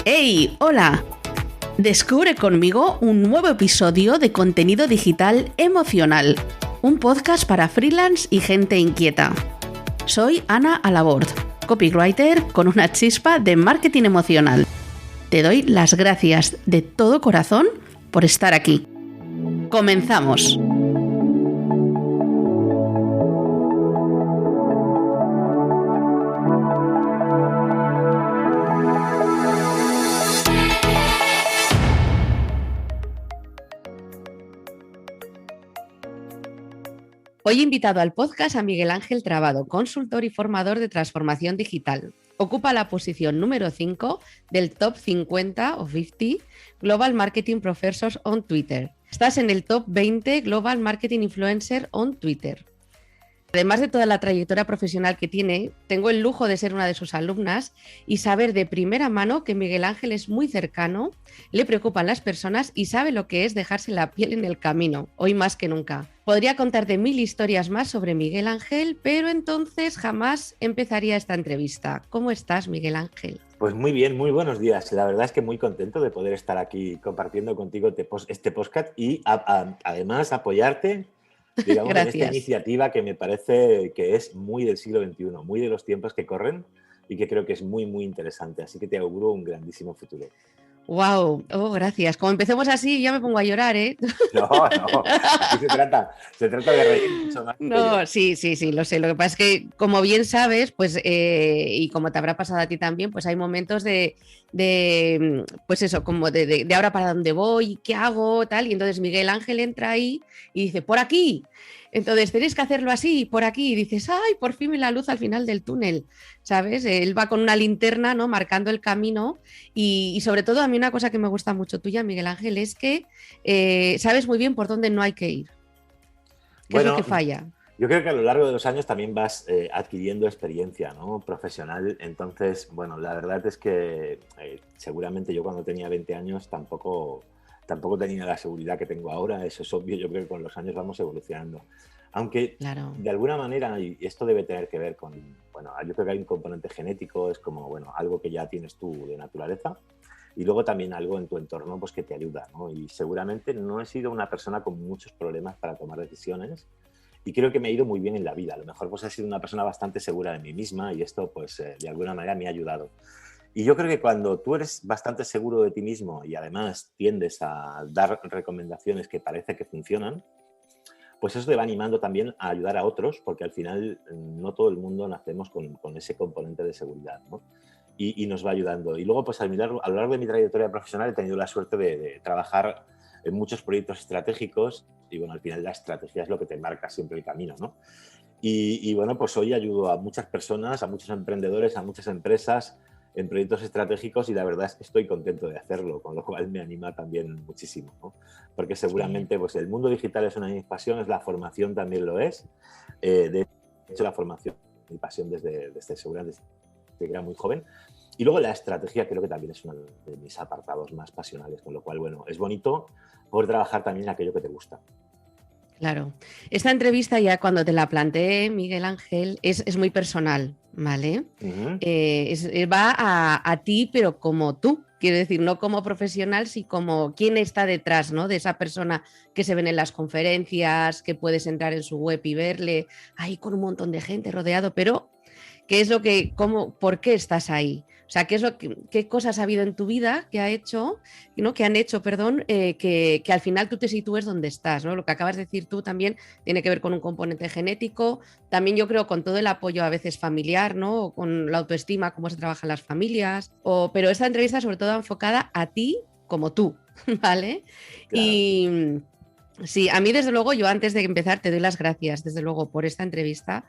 ¡Hey! ¡Hola! Descubre conmigo un nuevo episodio de Contenido Digital Emocional, un podcast para freelance y gente inquieta. Soy Ana Alabord, copywriter con una chispa de marketing emocional. Te doy las gracias de todo corazón por estar aquí. ¡Comenzamos! Hoy he invitado al podcast a Miguel Ángel Trabado, consultor y formador de transformación digital. Ocupa la posición número 5 del top 50 o 50 Global Marketing Professors on Twitter. Estás en el top 20 Global Marketing Influencer on Twitter. Además de toda la trayectoria profesional que tiene, tengo el lujo de ser una de sus alumnas y saber de primera mano que Miguel Ángel es muy cercano, le preocupan las personas y sabe lo que es dejarse la piel en el camino, hoy más que nunca. Podría contarte 1000 historias más sobre Miguel Ángel, pero entonces jamás empezaría esta entrevista. ¿Cómo estás, Miguel Ángel? Pues muy bien, muy buenos días. La verdad es que muy contento de poder estar aquí compartiendo contigo este podcast y además apoyarte, digamos, en esta iniciativa que me parece que es muy del siglo XXI, muy de los tiempos que corren y que creo que es muy, muy interesante. Así que te auguro un grandísimo futuro. ¡Wow! Oh, gracias. Como empecemos así, ya me pongo a llorar, ¿eh? No, aquí se trata de reír mucho más. No, sí, lo sé. Lo que pasa es que, como bien sabes, pues, y como te habrá pasado a ti también, pues hay momentos pues eso, como de ahora para dónde voy, qué hago, tal. Y entonces Miguel Ángel entra ahí y dice, por aquí. Entonces tenéis que hacerlo así, por aquí. Y dices, ay, por fin la luz al final del túnel, ¿sabes? Él va con una linterna, ¿no? Marcando el camino. Y sobre todo, a mí una cosa que me gusta mucho tuya, Miguel Ángel, es que sabes muy bien por dónde no hay que ir. ¿Qué es lo que falla? Yo creo que a lo largo de los años también vas adquiriendo experiencia, ¿no? Profesional. Entonces, bueno, la verdad es que seguramente yo cuando tenía 20 años tampoco tenía la seguridad que tengo ahora. Eso es obvio. Yo creo que con los años vamos evolucionando. Aunque, claro, de alguna manera, y esto debe tener que ver con, bueno, yo creo que hay un componente genético, es como, bueno, algo que ya tienes tú de naturaleza. Y luego también algo en tu entorno pues, que te ayuda, ¿no? Y seguramente no he sido una persona con muchos problemas para tomar decisiones y creo que me ha ido muy bien en la vida. A lo mejor pues, he sido una persona bastante segura de mí misma y esto pues, de alguna manera me ha ayudado. Y yo creo que cuando tú eres bastante seguro de ti mismo y además tiendes a dar recomendaciones que parece que funcionan, pues eso te va animando también a ayudar a otros, porque al final no todo el mundo nacemos con ese componente de seguridad, ¿no? Y nos va ayudando. Y luego, pues a lo largo de mi trayectoria profesional he tenido la suerte de trabajar en muchos proyectos estratégicos y, bueno, al final la estrategia es lo que te marca siempre el camino, ¿no? Y bueno, pues hoy ayudo a muchas personas, a muchos emprendedores, a muchas empresas en proyectos estratégicos y la verdad es que estoy contento de hacerlo, con lo cual me anima también muchísimo, ¿no? Porque seguramente pues, el mundo digital es una de mis pasiones, la formación también lo es. De hecho, la formación es mi pasión desde que era muy joven. Y luego la estrategia creo que también es uno de mis apartados más pasionales, con lo cual, bueno, es bonito poder trabajar también en aquello que te gusta. Claro. Esta entrevista ya cuando te la planteé, Miguel Ángel, es muy personal, ¿vale? Uh-huh. Va a ti, pero como tú. Quiero decir, no como profesional, sino como quién está detrás, ¿no? De esa persona que se ven en las conferencias, que puedes entrar en su web y verle ahí con un montón de gente rodeado, pero ¿qué es lo que, por qué estás ahí? O sea, qué cosas ha habido en tu vida que han hecho, que al final tú te sitúes donde estás, ¿no? Lo que acabas de decir tú también tiene que ver con un componente genético, también yo creo con todo el apoyo a veces familiar, ¿no? O con la autoestima, cómo se trabajan las familias, pero esta entrevista sobre todo enfocada a ti como tú, ¿vale? Claro. Y sí, a mí desde luego, yo antes de empezar te doy las gracias, desde luego, por esta entrevista.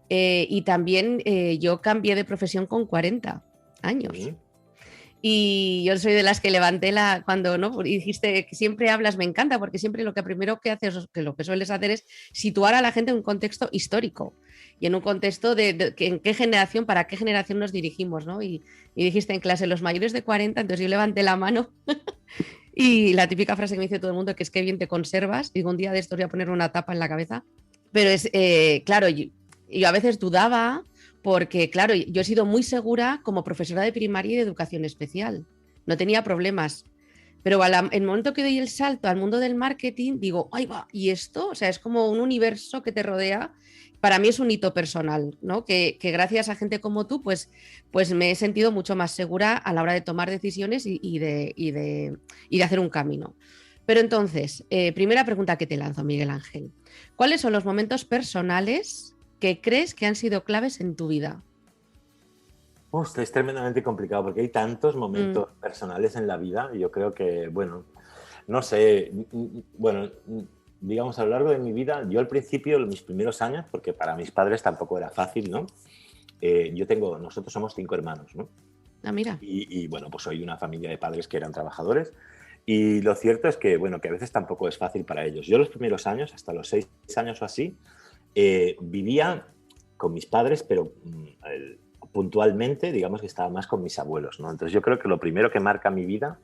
Y también yo cambié de profesión con 40 años. Uh-huh. Y yo soy de las que levanté cuando ¿no? Y dijiste que siempre hablas, me encanta, porque siempre lo primero que haces, que lo que sueles hacer es situar a la gente en un contexto histórico. y en un contexto de en qué generación, para qué generación nos dirigimos, ¿no? Y dijiste en clase, los mayores de 40, entonces yo levanté la mano y la típica frase que me dice todo el mundo, que es que bien te conservas, digo, un día de esto voy a poner una tapa en la cabeza, pero es, claro, yo a veces dudaba porque, claro, yo he sido muy segura como profesora de primaria y de educación especial, no tenía problemas. Pero en el momento que doy el salto al mundo del marketing, digo, ¡ay va! ¿Y esto? O sea, es como un universo que te rodea. Para mí es un hito personal, ¿no? Que gracias a gente como tú, pues me he sentido mucho más segura a la hora de tomar decisiones y de hacer un camino. Pero entonces, primera pregunta que te lanzo, Miguel Ángel. ¿Cuáles son los momentos personales que crees que han sido claves en tu vida? Es tremendamente complicado porque hay tantos Mm, momentos personales en la vida. Y yo creo que, bueno, no sé, bueno, digamos, a lo largo de mi vida, yo al principio, mis primeros años, porque para mis padres tampoco era fácil, ¿no? Nosotros somos 5 hermanos, ¿no? mira. Bueno, pues soy una familia de padres que eran trabajadores y lo cierto es que, bueno, que a veces tampoco es fácil para ellos. Yo los primeros años, hasta los 6 años o así, vivía con mis padres, pero puntualmente, digamos que estaba más con mis abuelos, ¿no? Entonces yo creo que lo primero que marca mi vida,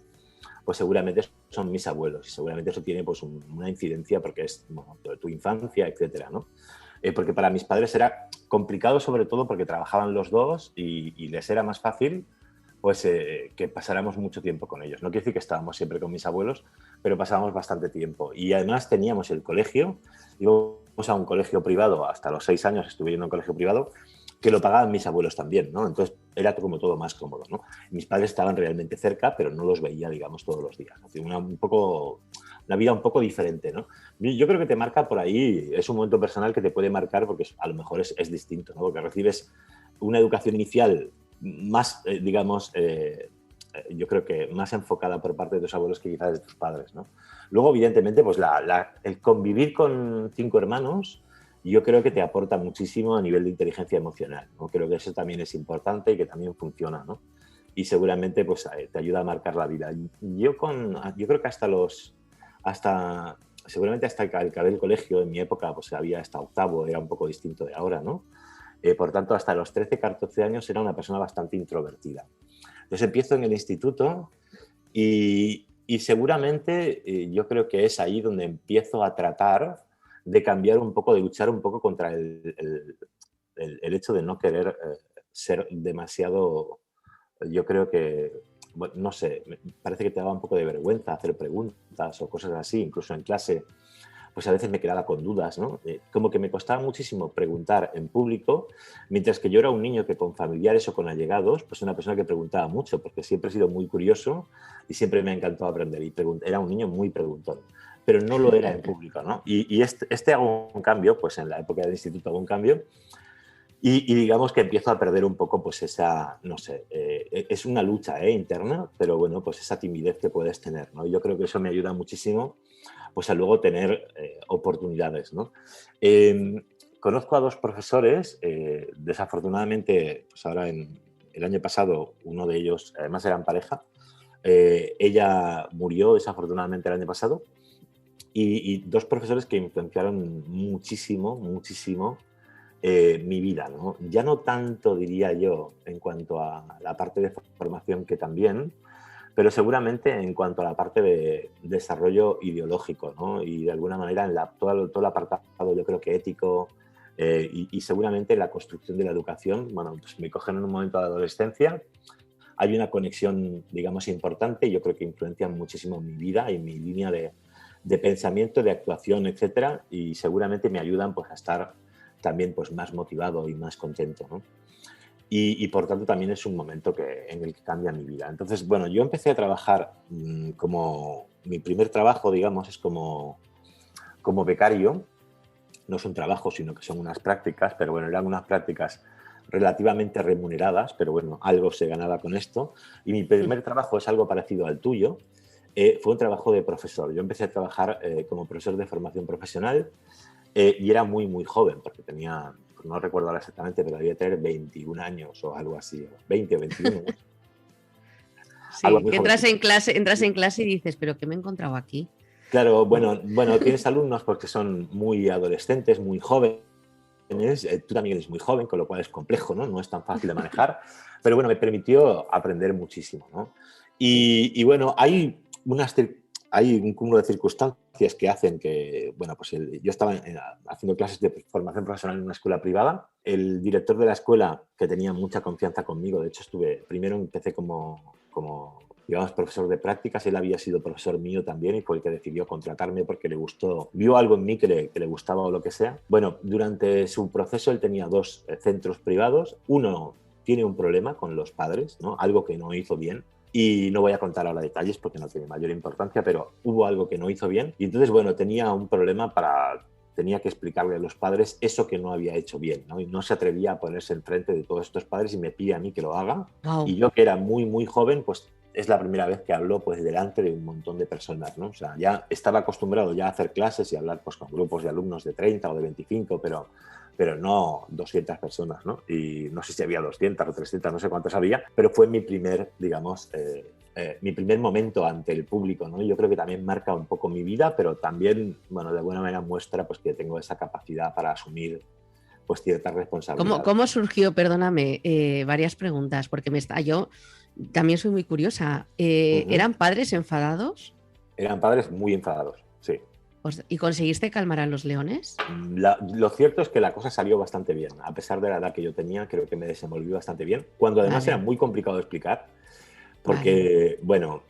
pues seguramente son mis abuelos y seguramente eso tiene pues una incidencia porque es, bueno, tu infancia, etcétera, ¿no? Porque para mis padres era complicado sobre todo porque trabajaban los dos y les era más fácil pues que pasáramos mucho tiempo con ellos. No quiere decir que estábamos siempre con mis abuelos, pero pasábamos bastante tiempo. Y además teníamos el colegio, íbamos a un colegio privado, hasta los 6 años estuve en un colegio privado, que lo pagaban mis abuelos también, ¿no? Entonces era como todo más cómodo, ¿no? Mis padres estaban realmente cerca, pero no los veía, digamos, todos los días. Una vida un poco diferente, ¿no? Yo creo que te marca por ahí, es un momento personal que te puede marcar porque a lo mejor es distinto, ¿no? Porque recibes una educación inicial más, digamos, yo creo que más enfocada por parte de tus abuelos que quizás de tus padres, ¿no? Luego, evidentemente, pues el convivir con 5 hermanos, yo creo que te aporta muchísimo a nivel de inteligencia emocional, ¿no? Creo que eso también es importante y que también funciona, ¿no? Y seguramente pues te ayuda a marcar la vida. Yo creo que seguramente hasta que acabé el colegio, en mi época pues había hasta octavo, era un poco distinto de ahora, ¿no? Por tanto, hasta los 13, 14 años era una persona bastante introvertida. Entonces empiezo en el instituto y seguramente yo creo que es ahí donde empiezo a tratar de cambiar un poco, de luchar un poco contra el hecho de no querer ser demasiado, yo creo que, bueno, no sé, me parece que te daba un poco de vergüenza hacer preguntas o cosas así, incluso en clase pues a veces me quedaba con dudas, ¿no? Como que me costaba muchísimo preguntar en público, mientras que yo era un niño que con familiares o con allegados, pues una persona que preguntaba mucho, porque siempre he sido muy curioso y siempre me ha encantado aprender. Y era un niño muy preguntón, pero no lo era en público, ¿no? Y hago un cambio, pues en la época del instituto hago un cambio y digamos que empiezo a perder un poco pues esa, no sé, es una lucha interna, pero bueno, pues esa timidez que puedes tener, ¿no? Yo creo que eso me ayuda muchísimo pues a luego tener oportunidades, ¿no? Conozco a 2 profesores, desafortunadamente, pues ahora el año pasado uno de ellos, además eran pareja, ella murió desafortunadamente el año pasado y 2 profesores que influenciaron muchísimo, muchísimo mi vida, ¿no? Ya no tanto, diría yo, en cuanto a la parte de formación que también, pero seguramente en cuanto a la parte de desarrollo ideológico, ¿no? Y de alguna manera en todo el apartado, yo creo que ético y seguramente la construcción de la educación, bueno, pues me cogen en un momento de adolescencia, hay una conexión, digamos, importante y yo creo que influencian muchísimo mi vida y mi línea de pensamiento, de actuación, etcétera, y seguramente me ayudan pues a estar también pues más motivado y más contento, ¿no? Y por tanto también es un momento en el que cambia mi vida. Entonces, bueno, yo empecé a trabajar como mi primer trabajo, digamos, es como becario. No es un trabajo, sino que son unas prácticas, pero bueno, eran unas prácticas relativamente remuneradas, pero bueno, algo se ganaba con esto. Y mi primer trabajo es algo parecido al tuyo. Fue un trabajo de profesor. Yo empecé a trabajar como profesor de formación profesional y era muy, muy joven, porque tenía, no recuerdo ahora exactamente, pero debía tener 21 años o algo así, 20 o 21. Algo Sí, muy que joven. entras en clase y dices, pero ¿qué me he encontrado aquí? Claro, ¿No? bueno, tienes alumnos porque son muy adolescentes, muy jóvenes, tú también eres muy joven, con lo cual es complejo, ¿no? No es tan fácil de manejar, pero bueno, me permitió aprender muchísimo, ¿no? Y bueno, hay un cúmulo de circunstancias que hacen que, bueno, pues yo estaba haciendo clases de formación profesional en una escuela privada. El director de la escuela, que tenía mucha confianza conmigo, de hecho primero empecé como digamos, profesor de prácticas. Él había sido profesor mío también y fue el que decidió contratarme porque le gustó, vio algo en mí que le gustaba o lo que sea. Bueno, durante su proceso él tenía 2 centros privados. Uno tiene un problema con los padres, ¿no? Algo que no hizo bien. Y no voy a contar ahora detalles porque no tiene mayor importancia, pero hubo algo que no hizo bien. Y entonces, bueno, tenía un problema tenía que explicarle a los padres eso que no había hecho bien, ¿no? Y no se atrevía a ponerse enfrente de todos estos padres y me pide a mí que lo haga. Wow. Y yo, que era muy, muy joven, pues es la primera vez que hablo pues delante de un montón de personas, ¿no? O sea, ya estaba acostumbrado ya a hacer clases y hablar pues con grupos de alumnos de 30 o de 25, pero no 200 personas, ¿no? Y no sé si había 200 o 300, no sé cuántos había, pero fue mi primer, digamos, mi primer momento ante el público, ¿no? Yo creo que también marca un poco mi vida, pero también, bueno, de alguna manera muestra pues que tengo esa capacidad para asumir pues ciertas responsabilidades. ¿Cómo surgió? Perdóname, varias preguntas, porque yo también soy muy curiosa. ¿Eran padres enfadados? Eran padres muy enfadados, sí. ¿Y conseguiste calmar a los leones? Lo cierto es que la cosa salió bastante bien. A pesar de la edad que yo tenía, creo que me desenvolví bastante bien. Cuando además era muy complicado de explicar, porque, bueno,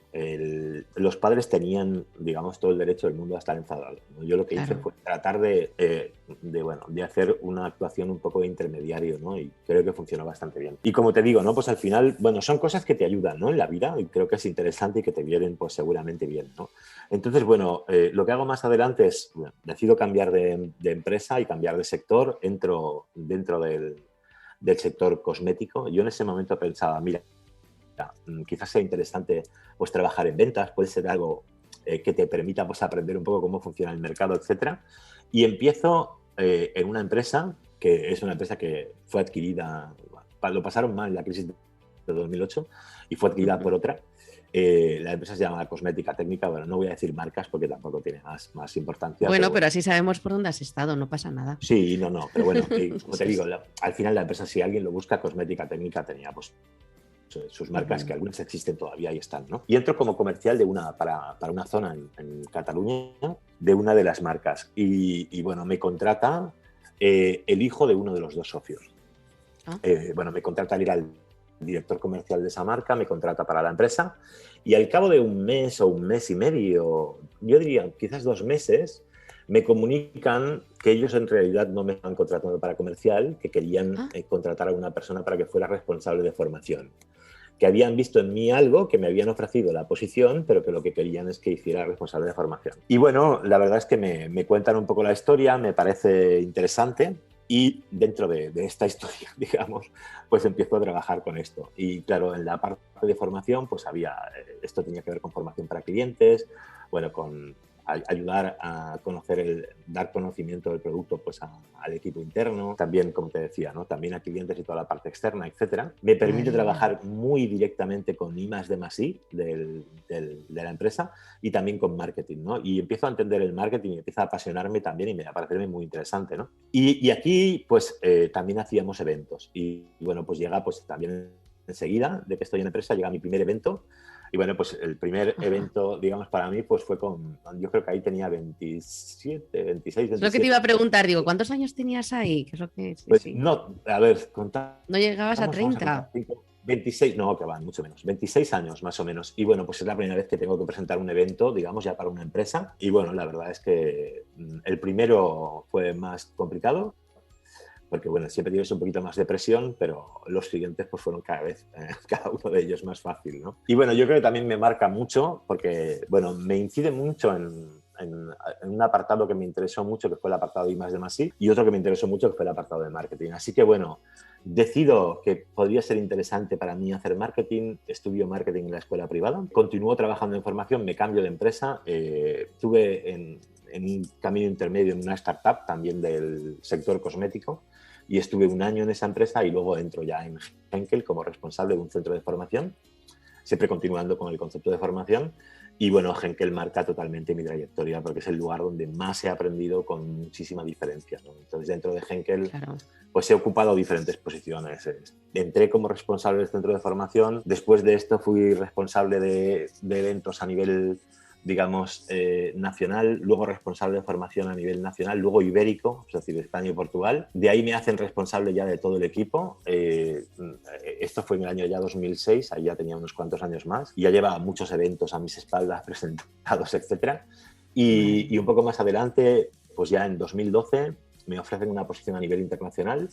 los padres tenían, digamos, todo el derecho del mundo a estar enfadados, ¿no? Yo lo que hice fue tratar de hacer una actuación un poco de intermediario, ¿no? Y creo que funcionó bastante bien. Y como te digo, ¿no? Pues al final, bueno, son cosas que te ayudan, ¿no? En la vida, y creo que es interesante y que te vienen, pues seguramente bien, ¿no? Entonces, bueno, lo que hago más adelante es, bueno, decido cambiar de empresa y cambiar de sector. Entro dentro del sector cosmético. Yo en ese momento pensaba, mira, quizás sea interesante pues trabajar en ventas, puede ser algo que te permita pues aprender un poco cómo funciona el mercado, etcétera. Y empiezo en una empresa que es una empresa que fue adquirida, lo pasaron mal en la crisis de 2008 y fue adquirida por otra. La empresa se llama Cosmética Técnica. Bueno, no voy a decir marcas porque tampoco tiene más importancia. Bueno, pero así sabemos por dónde has estado, no pasa nada. Sí, no, pero bueno, como te digo, al final la empresa, si alguien lo busca, Cosmética Técnica tenía pues sus marcas, que algunas existen todavía y están, ¿no? Y entro como comercial para una zona en Cataluña de una de las marcas. Y bueno, me contrata el hijo de uno de los 2 socios. Bueno, me contrata al ir al director comercial de esa marca, me contrata para la empresa y al cabo de un mes o un mes y medio, yo diría quizás 2 meses, me comunican que ellos en realidad no me están contratando para comercial, que querían contratar a una persona para que fuera responsable de formación, que habían visto en mí algo, que me habían ofrecido la posición, pero que lo que querían es que hiciera responsable de formación. Y bueno, la verdad es que me cuentan un poco la historia, me parece interesante. Y dentro de esta historia, digamos, pues empiezo a trabajar con esto. Y claro, en la parte de formación, pues esto tenía que ver con formación para clientes, bueno, con ayudar a dar conocimiento del producto pues al equipo interno, también, como te decía, ¿no? También a clientes y toda la parte externa, etcétera. Me permite trabajar muy directamente con I+D+I de la empresa y también con marketing, ¿no? Y empiezo a entender el marketing y empieza a apasionarme también y me a parecerme muy interesante, ¿no? Y aquí, pues, también hacíamos eventos y bueno, pues llega pues también enseguida de que estoy en la empresa, llega mi primer evento. Y bueno, pues el primer evento, digamos, para mí, pues fue yo creo que ahí tenía 27, 26, 27. Es lo que te iba a preguntar, digo, ¿cuántos años tenías ahí? ¿Qué es lo que, pues sí. No, a ver, ¿No llegabas a 30? 26, no, que van, mucho menos. 26 años, más o menos. Y bueno, pues es la primera vez que tengo que presentar un evento, digamos, ya para una empresa. Y bueno, la verdad es que el primero fue más complicado, porque bueno, siempre tienes un poquito más de presión, pero los siguientes pues fueron cada uno de ellos más fácil, ¿no? Y bueno, yo creo que también me marca mucho, porque bueno, me incide mucho en un apartado que me interesó mucho, que fue el apartado de I+D+I, y otro que me interesó mucho, que fue el apartado de marketing. Así que bueno, decido que podría ser interesante para mí hacer marketing, estudio marketing en la escuela privada, continúo trabajando en formación, me cambio de empresa, estuve en un camino intermedio en una startup también del sector cosmético, y estuve un año en esa empresa y luego entro ya en Henkel como responsable de un centro de formación, siempre continuando con el concepto de formación. Y bueno, Henkel marca totalmente mi trayectoria porque es el lugar donde más he aprendido con muchísima diferencia, ¿no? Entonces, dentro de Henkel, Claro. pues he ocupado diferentes posiciones. Entré como responsable del centro de formación. Después de esto fui responsable de eventos a nivel, digamos, nacional, luego responsable de formación a nivel nacional, luego ibérico, es decir, España y Portugal. De ahí me hacen responsable ya de todo el equipo. Esto fue en el año ya 2006, ahí ya tenía unos cuantos años más, y ya llevaba muchos eventos a mis espaldas presentados, etc. Y un poco más adelante, pues ya en 2012, me ofrecen una posición a nivel internacional.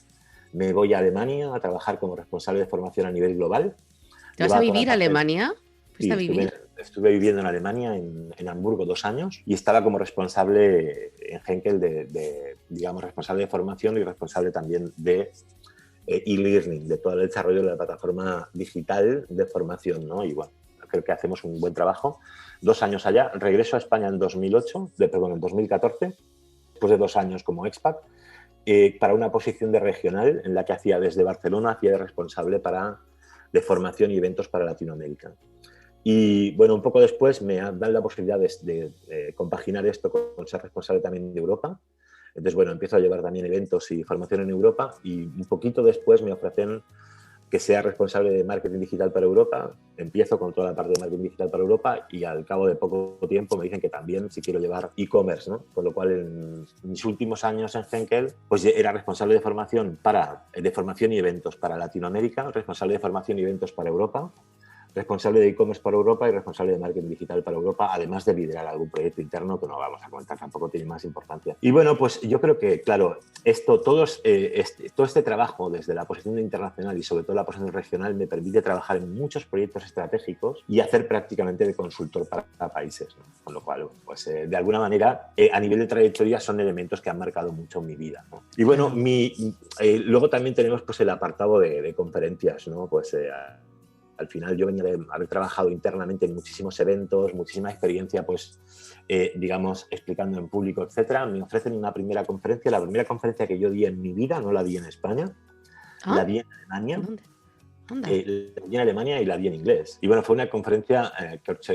Me voy a Alemania a trabajar como responsable de formación a nivel global. ¿Te vas a vivir a Alemania? Sí, estuve viviendo en Alemania, en Hamburgo, 2 años, y estaba como responsable en Henkel digamos, responsable de formación y responsable también de e-learning, de todo el desarrollo de la plataforma digital de formación, ¿no? Y bueno, creo que hacemos un buen trabajo. 2 años allá, regreso a España en 2014, después de 2 años como expat, para una posición de regional en la que hacía desde Barcelona, hacía de responsable de formación y eventos para Latinoamérica. Y bueno, un poco después me dan la posibilidad de compaginar esto con ser responsable también de Europa. Entonces, bueno, empiezo a llevar también eventos y formación en Europa y un poquito después me ofrecen que sea responsable de marketing digital para Europa. Empiezo con toda la parte de marketing digital para Europa y al cabo de poco tiempo me dicen que también si quiero llevar e-commerce, ¿no? Con lo cual en mis últimos años en Henkel pues era responsable de formación y eventos para Latinoamérica, responsable de formación y eventos para Europa, responsable de e-commerce para Europa y responsable de marketing digital para Europa, además de liderar algún proyecto interno que no vamos a comentar, tampoco tiene más importancia. Y bueno, pues yo creo que, claro, todo este trabajo desde la posición internacional y sobre todo la posición regional me permite trabajar en muchos proyectos estratégicos y hacer prácticamente de consultor para países, ¿no? Con lo cual, pues de alguna manera, a nivel de trayectoria son elementos que han marcado mucho mi vida, ¿no? Y bueno, luego también tenemos pues el apartado de conferencias, ¿no? Pues al final yo venía de haber trabajado internamente en muchísimos eventos, muchísima experiencia, pues, digamos, explicando en público, etcétera. Me ofrecen una primera conferencia. La primera conferencia que yo di en mi vida, no la di en España, la di en Alemania. La di en Alemania y la di en inglés. Y bueno, fue una conferencia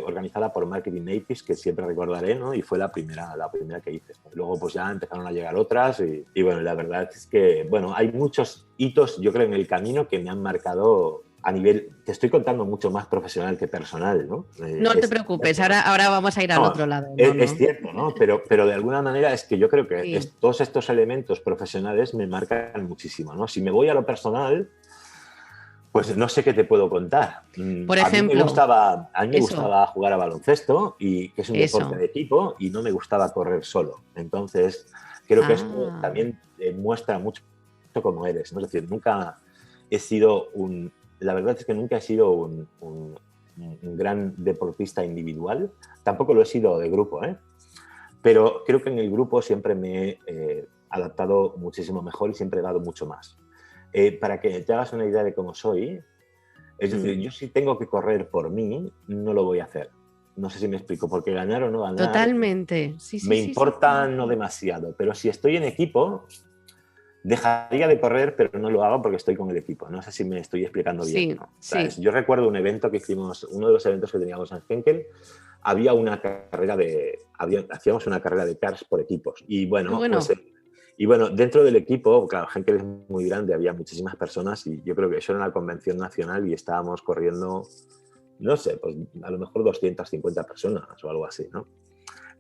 organizada por Marketing Natives, que siempre recordaré, ¿no? Y fue la primera que hice. Luego pues ya empezaron a llegar otras y bueno, la verdad es que, bueno, hay muchos hitos, yo creo, en el camino que me han marcado a nivel, te estoy contando mucho más profesional que personal, ¿no? No te preocupes, ahora vamos a ir al otro lado. Es cierto, ¿no? Pero de alguna manera es que yo creo que todos estos elementos profesionales me marcan muchísimo, ¿no? Si me voy a lo personal, pues no sé qué te puedo contar. Por ejemplo, a mí me gustaba jugar a baloncesto, y que es un deporte de equipo, y no me gustaba correr solo. Entonces, creo que esto también muestra mucho cómo eres, ¿no? Es decir, la verdad es que nunca he sido un gran deportista individual, tampoco lo he sido de grupo, ¿eh? Pero creo que en el grupo siempre me he adaptado muchísimo mejor y siempre he dado mucho más. Para que te hagas una idea de cómo soy, es decir, yo si tengo que correr por mí, no lo voy a hacer. No sé si me explico, porque ganar o no ganar... Totalmente. Me importa no demasiado, pero si estoy en equipo, dejaría de correr, pero no lo hago porque estoy con el equipo. No sé si me estoy explicando bien, ¿no? Yo recuerdo un evento que hicimos, uno de los eventos que teníamos en Henkel, hacíamos una carrera de cars por equipos. Y bueno, dentro del equipo, claro, Henkel es muy grande, había muchísimas personas y yo creo que eso era una convención nacional y estábamos corriendo, no sé, pues a lo mejor 250 personas o algo así, ¿no?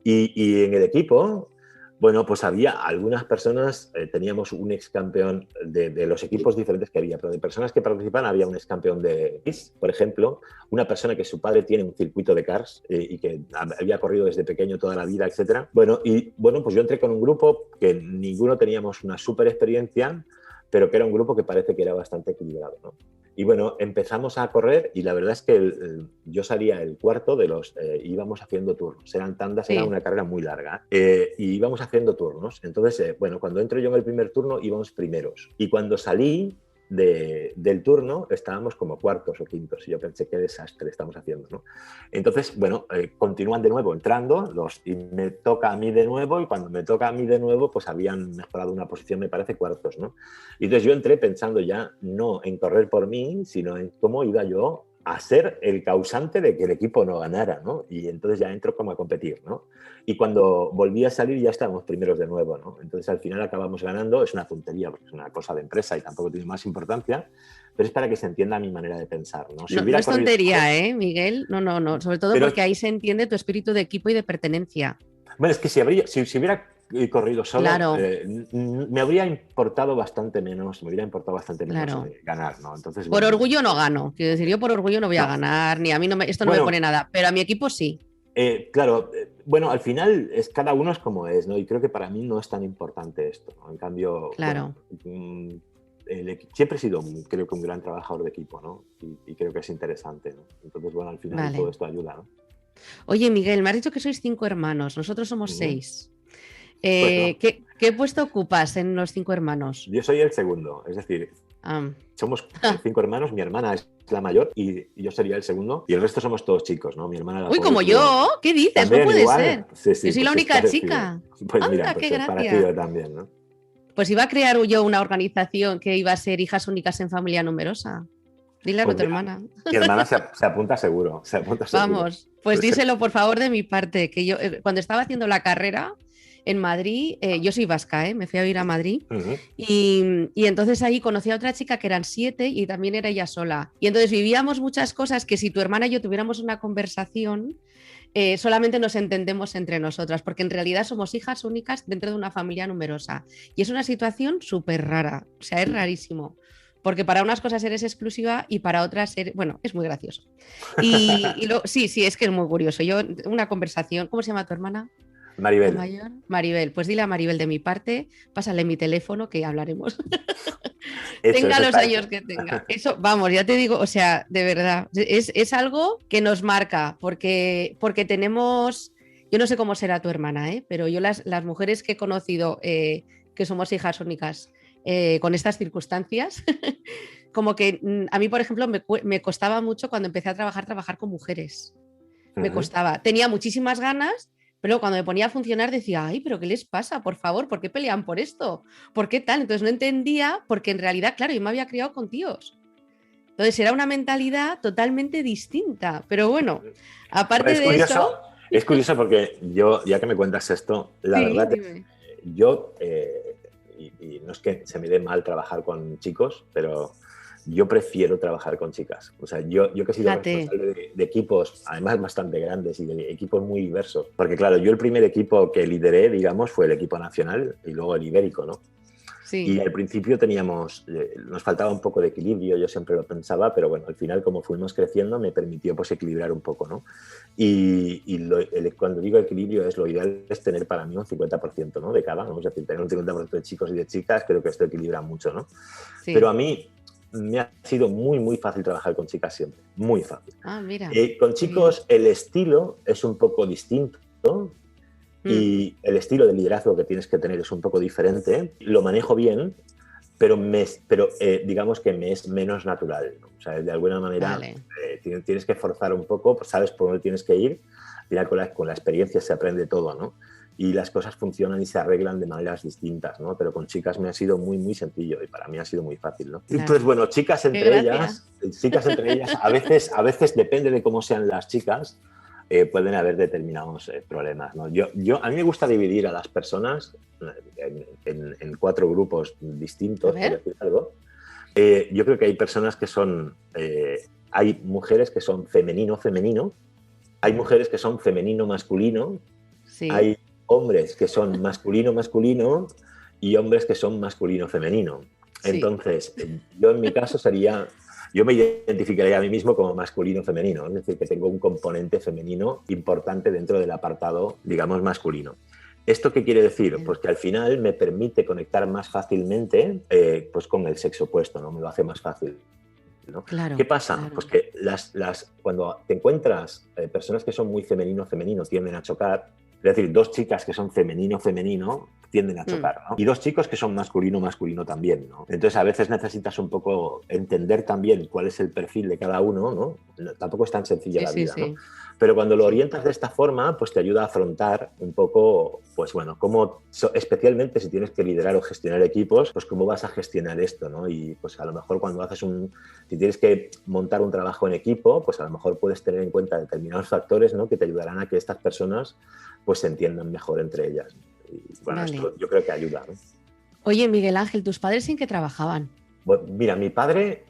Y en el equipo, bueno, pues había algunas personas, teníamos un ex campeón de los equipos diferentes que había, pero de personas que participan había un ex campeón de KISS, por ejemplo, una persona que su padre tiene un circuito de cars y que había corrido desde pequeño toda la vida, etcétera. Bueno, pues yo entré con un grupo que ninguno teníamos una súper experiencia, pero que era un grupo que parece que era bastante equilibrado, ¿no? Y bueno, empezamos a correr y la verdad es que yo salía el cuarto de los... íbamos haciendo turnos, eran tandas, era una carrera muy larga, y íbamos haciendo turnos. Entonces, bueno, cuando entro yo en el primer turno íbamos primeros. Y cuando salí del turno estábamos como cuartos o quintos y yo pensé, qué desastre estamos haciendo, ¿no? Entonces, bueno, continúan de nuevo entrando y me toca a mí de nuevo, y cuando me toca a mí de nuevo pues habían mejorado una posición, me parece cuartos, ¿no? Y entonces yo entré pensando ya no en correr por mí, sino en cómo iba yo a ser el causante de que el equipo no ganara, ¿no? Y entonces ya entro como a competir, ¿no? Y cuando volví a salir ya estábamos primeros de nuevo, ¿no? Entonces al final acabamos ganando, es una tontería porque es una cosa de empresa y tampoco tiene más importancia, pero es para que se entienda mi manera de pensar, ¿no? Si No, no hubiera es corrido solo, tontería, ¿eh, Miguel? No, no, no. Sobre todo pero porque ahí se entiende tu espíritu de equipo y de pertenencia. bueno, es que si hubiera corrido solo, Claro, me habría importado bastante menos, claro. ganar, ¿no? Entonces, Por bueno, orgullo no gano. Quiero decir, yo por orgullo no voy a no. ganar, ni a mí no esto no me Bueno, pone nada, pero a mi equipo sí. claro, bueno, al final cada uno es como es, ¿no? Y creo que para mí no es tan importante esto, ¿no? En cambio, bueno, Claro. siempre he sido, creo que un gran trabajador de equipo, ¿no? Y creo que es interesante, ¿no? Entonces, bueno, al final todo Vale. esto ayuda, ¿no? Oye, Miguel, me has dicho que sois 5 hermanos, nosotros somos Ujú. 6. Pues no, ¿Qué puesto ocupas en los 5 hermanos? yo soy el segundo, es decir, Ah. somos 5 hermanos, mi hermana es la mayor y yo sería el segundo y el resto somos todos chicos, ¿no? Mi hermana la Uy, pobre como tuvo yo, ¿qué dices? No también puede igual, ser. sí, Yo sí, soy la pues es única parecido. chica. Pues mira, Anda, qué pues es gracia. parecido también, ¿no? Pues iba a crear yo una organización que iba a ser hijas únicas en familia numerosa. Dile a Pues tu mira, hermana. mi hermana se apunta seguro, se apunta seguro. Vamos, pues Pues, díselo por favor de mi parte, que yo cuando estaba haciendo la carrera en Madrid, yo soy vasca, me fui a vivir a Madrid ujú. y entonces ahí conocí a otra chica que eran 7 y también era ella sola. Y entonces vivíamos muchas cosas que si tu hermana y yo tuviéramos una conversación, solamente nos entendemos entre nosotras, porque en realidad somos hijas únicas dentro de una familia numerosa. Y es una situación súper rara, o sea, es rarísimo. Porque para unas cosas eres exclusiva y para otras eres... Bueno, es muy gracioso. Sí, sí, es que es muy curioso. Yo, una conversación, ¿cómo se llama tu hermana? La Maribel, mayor. Maribel, pues dile a Maribel de mi parte, pásale mi teléfono que hablaremos. hecho, Tenga eso los está hecho. años que tenga. Eso, vamos, ya te digo, o sea, de verdad, es algo que nos marca, porque tenemos, yo no sé cómo será tu hermana, pero yo las mujeres que he conocido, que somos hijas únicas, con estas circunstancias, como que a mí, por ejemplo, me costaba mucho cuando empecé a trabajar con mujeres. Me Ujú. costaba. Tenía muchísimas ganas, pero cuando me ponía a funcionar decía, ay, pero ¿qué les pasa? Por favor, ¿por qué pelean por esto? ¿Por qué tal? Entonces no entendía, porque en realidad, claro, yo me había criado con tíos. Entonces era una mentalidad totalmente distinta. Pero bueno, Bueno, aparte de eso, es curioso porque yo, ya que me cuentas esto, la sí, verdad es dime. que yo, y no es que se me dé mal trabajar con chicos, pero yo prefiero trabajar con chicas. O sea, yo que he sido Fíjate, responsable de equipos, además bastante grandes y de equipos muy diversos. Porque claro, yo el primer equipo que lideré, digamos, fue el equipo nacional y luego el ibérico, ¿no? Y sí, al principio nos faltaba un poco de equilibrio, yo siempre lo pensaba, pero bueno, al final como fuimos creciendo me permitió pues equilibrar un poco, ¿no? Cuando digo equilibrio es lo ideal es tener para mí un 50%, ¿no? De cada, ¿no? Es decir, tener un 50% de chicos y de chicas, creo que esto equilibra mucho, ¿no? Pero a sí. mí me ha sido muy, muy fácil trabajar con chicas siempre, muy fácil. Ah, mira, Con qué bien. chicos el estilo es un poco distinto, ¿no? Mm, Y el estilo de liderazgo que tienes que tener es un poco diferente. Lo manejo bien, pero digamos que me es menos natural, ¿no? O sea, de alguna manera vale, tienes que forzar un poco, pues sabes por dónde tienes que ir. Al final con la experiencia se aprende todo, ¿no? Y las cosas funcionan y se arreglan de maneras distintas, ¿no? Pero con chicas me ha sido muy, muy sencillo y para mí ha sido muy fácil, ¿no? Y pues claro. bueno, Qué gracia. chicas entre ellas, a veces depende de cómo sean las chicas, pueden haber determinados problemas, ¿no? A mí me gusta dividir a las personas en 4 grupos A distintos, por ver, decir algo. Yo creo que hay personas que son, hay mujeres que son femenino-femenino, hay mujeres que son femenino-masculino, sí, hay hombres que son masculino-masculino y hombres que son masculino-femenino. sí. Entonces, yo en mi caso yo me identificaría a mí mismo como masculino-femenino, es decir, que tengo un componente femenino importante dentro del apartado, digamos, masculino. ¿Esto qué quiere decir? Pues que al final me permite conectar más fácilmente pues con el sexo opuesto, ¿no? Me lo hace más fácil, ¿no? ¿Qué Claro, pasa? claro. Pues que cuando te encuentras personas que son muy femenino-femenino tienden a chocar, es decir, 2 chicas que son femenino-femenino tienden a chocar, ¿no? Y dos chicos que son masculino también, ¿no? Entonces a veces necesitas un poco entender también cuál es el perfil de cada uno, ¿no? Tampoco es tan sencilla la vida, ¿no? Pero cuando lo orientas de esta forma, pues te ayuda a afrontar un poco, pues bueno, cómo, especialmente si tienes que liderar o gestionar equipos, pues cómo vas a gestionar esto, ¿no? Y pues a lo mejor cuando si tienes que montar un trabajo en equipo, pues a lo mejor puedes tener en cuenta determinados factores, ¿no? Que te ayudarán a que estas personas pues se entiendan mejor entre ellas. Y bueno, esto yo creo que ayuda, ¿no? Oye, Miguel Ángel, ¿tus padres en qué trabajaban? Bueno, mira, mi madre,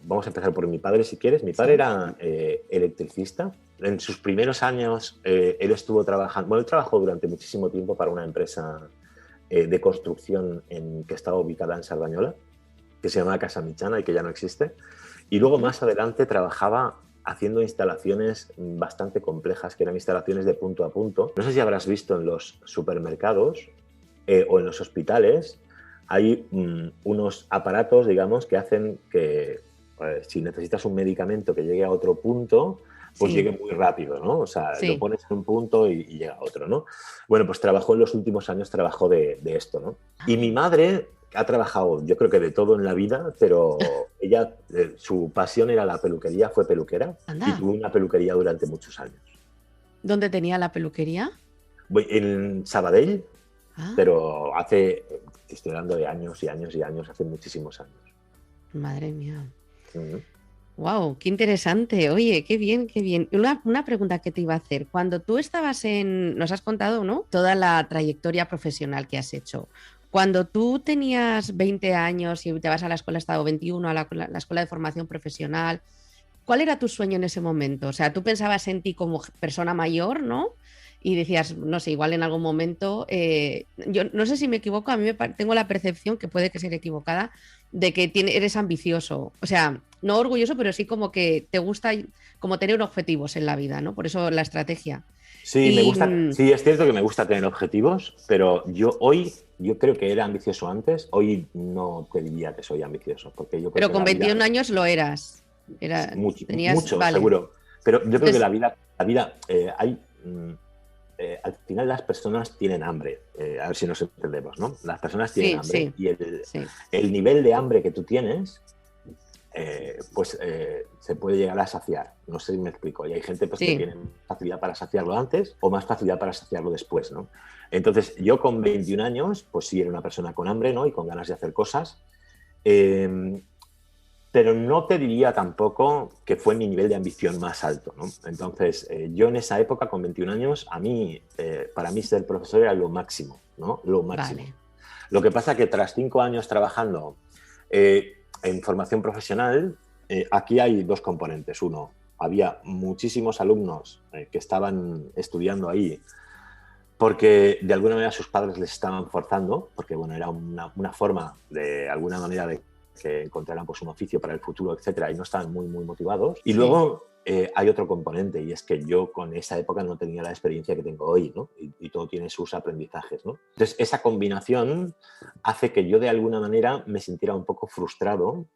vamos a empezar por mi padre si quieres. Mi padre era electricista. En sus primeros años él estuvo trabajando, bueno, él trabajó durante muchísimo tiempo para una empresa de construcción que estaba ubicada en Sardañola, que se llama Casa Michana y que ya no existe. Y luego más adelante trabajaba haciendo instalaciones bastante complejas, que eran instalaciones de punto a punto. No sé si habrás visto en los supermercados o en los hospitales, hay unos aparatos, digamos, que hacen que si necesitas un medicamento que llegue a otro punto, pues llegue muy rápido, ¿no? O sea, lo pones en un punto y llega a otro, ¿no? Bueno, pues trabajó en los últimos años, trabajó de esto, ¿no? Y mi madre ha trabajado, yo creo que de todo en la vida, pero ella, su pasión era la peluquería, fue peluquera. Anda. Y tuvo una peluquería durante muchos años. ¿Dónde tenía la peluquería? En Sabadell, pero estoy hablando de años y años y años, hace muchísimos años. Madre mía. Wow, qué interesante. Oye, qué bien, qué bien. Una pregunta que te iba a hacer. Cuando tú estabas nos has contado, ¿no? Toda la trayectoria profesional que has hecho. Cuando tú tenías 20 años y te vas a la escuela, has estado 21, a la escuela de formación profesional, ¿cuál era tu sueño en ese momento? O sea, tú pensabas en ti como persona mayor, ¿no? Y decías, no sé, igual en algún momento, yo no sé si me equivoco, a mí tengo la percepción, que puede que sea equivocada, de que eres ambicioso. O sea, no orgulloso, pero sí como que te gusta como tener objetivos en la vida, ¿no? Por eso la estrategia. Sí, me gusta. Sí, es cierto que me gusta tener objetivos, pero yo creo que era ambicioso antes. Hoy no te diría que soy ambicioso, porque yo creo pero que con 21 años lo eras. Mucho, vale. Seguro. Pero yo creo que la vida hay. Al final las personas tienen hambre, a ver si nos entendemos, ¿no? Las personas tienen hambre y el nivel de hambre que tú tienes, se puede llegar a saciar. No sé si me explico. Y hay gente pues, que tiene facilidad para saciarlo antes o más facilidad para saciarlo después, ¿no? Entonces, yo con 21 años, pues sí era una persona con hambre, ¿no? Y con ganas de hacer cosas. Pero no te diría tampoco que fue mi nivel de ambición más alto, ¿no? Entonces, yo en esa época, con 21 años, para mí ser profesor era lo máximo, ¿no? Lo máximo. Vale. Lo que pasa que tras 5 años trabajando en formación profesional, aquí hay dos componentes. Uno, había muchísimos alumnos que estaban estudiando ahí porque de alguna manera sus padres les estaban forzando, porque bueno, era una forma de alguna manera de que encontraran pues, un oficio para el futuro, etcétera, y no estaban muy motivados. Y luego hay otro componente, y es que yo con esa época no tenía la experiencia que tengo hoy, ¿no? Y todo tiene sus aprendizajes, ¿no? Entonces, esa combinación hace que yo de alguna manera me sintiera un poco frustrado,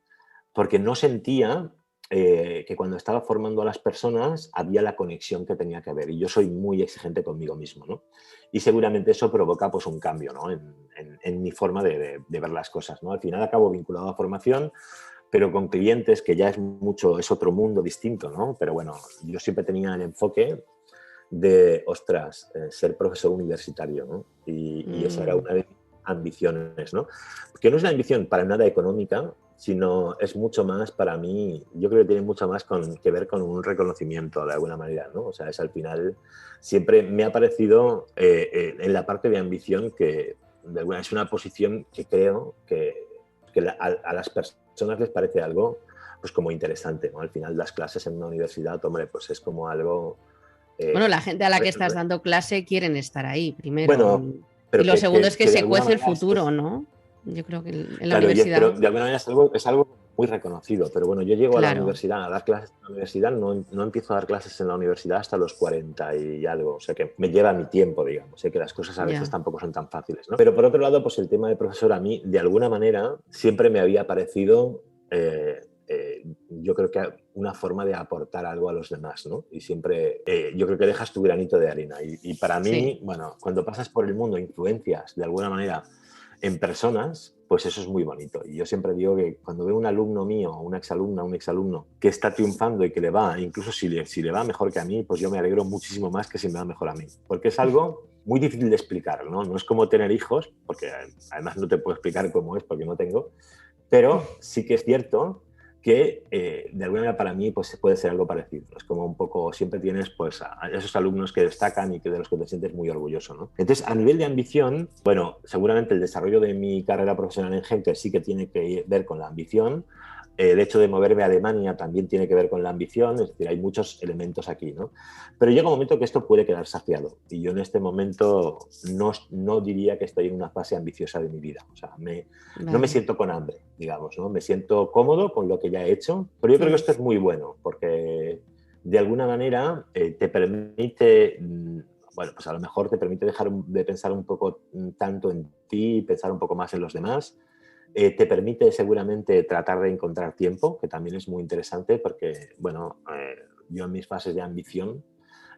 porque no sentía que cuando estaba formando a las personas había la conexión que tenía que haber. Y yo soy muy exigente conmigo mismo, ¿no? Y seguramente eso provoca pues, un cambio, ¿no? en mi forma de ver las cosas, ¿no? Al final acabo vinculado a formación, pero con clientes que ya es otro mundo distinto, ¿no? Pero bueno, yo siempre tenía el enfoque de, ostras, ser profesor universitario, ¿no? Y esa era una de mis ambiciones, ¿no? Que no es una ambición para nada económica, sino es mucho más para mí, yo creo que tiene mucho más que ver con un reconocimiento de alguna manera, ¿no? O sea, es al final, siempre me ha parecido en la parte de ambición que es una posición que creo que a las personas les parece algo pues como interesante, ¿no? Al final las clases en una universidad, hombre, pues es como algo... bueno, la gente a la que estás dando clase quieren estar ahí, primero. Bueno, pero y lo segundo es que se cuece el futuro, ¿no? Yo creo que en la universidad... Pero de alguna manera es algo muy reconocido. Pero bueno, yo llego a la universidad a dar clases en la universidad, no empiezo a dar clases en la universidad hasta los 40 y algo. O sea que me lleva mi tiempo, digamos. Sé que las cosas a veces tampoco son tan fáciles, ¿no? Pero por otro lado, pues el tema de profesor a mí, de alguna manera, siempre me había parecido yo creo que una forma de aportar algo a los demás, ¿no? Y siempre, yo creo que dejas tu granito de arena. Y para mí, Sí, bueno, cuando pasas por el mundo, influencias de alguna manera en personas, pues eso es muy bonito. Y yo siempre digo que cuando veo un alumno mío, una exalumna, un exalumno que está triunfando y que le va, incluso si le va mejor que a mí, pues yo me alegro muchísimo más que si me va mejor a mí. Porque es algo muy difícil de explicar, ¿no? No es como tener hijos, porque además no te puedo explicar cómo es porque no tengo, pero sí que es cierto que de alguna manera para mí pues, puede ser algo parecido. Es como un poco, siempre tienes pues, a esos alumnos que destacan y que de los que te sientes muy orgulloso, ¿no? Entonces, a nivel de ambición, bueno, seguramente el desarrollo de mi carrera profesional en Henkel sí que tiene que ver con la ambición. El hecho de moverme a Alemania también tiene que ver con la ambición, es decir, hay muchos elementos aquí, ¿no? Pero llega un momento que esto puede quedar saciado y yo en este momento no diría que estoy en una fase ambiciosa de mi vida. O sea, no me vale. siento con hambre, digamos, ¿no? Me siento cómodo con lo que ya he hecho, pero yo creo que esto es muy bueno porque de alguna manera te permite, bueno, pues a lo mejor te permite dejar de pensar un poco tanto en ti, pensar un poco más en los demás. Te permite seguramente tratar de encontrar tiempo, que también es muy interesante porque, bueno, yo en mis fases de ambición,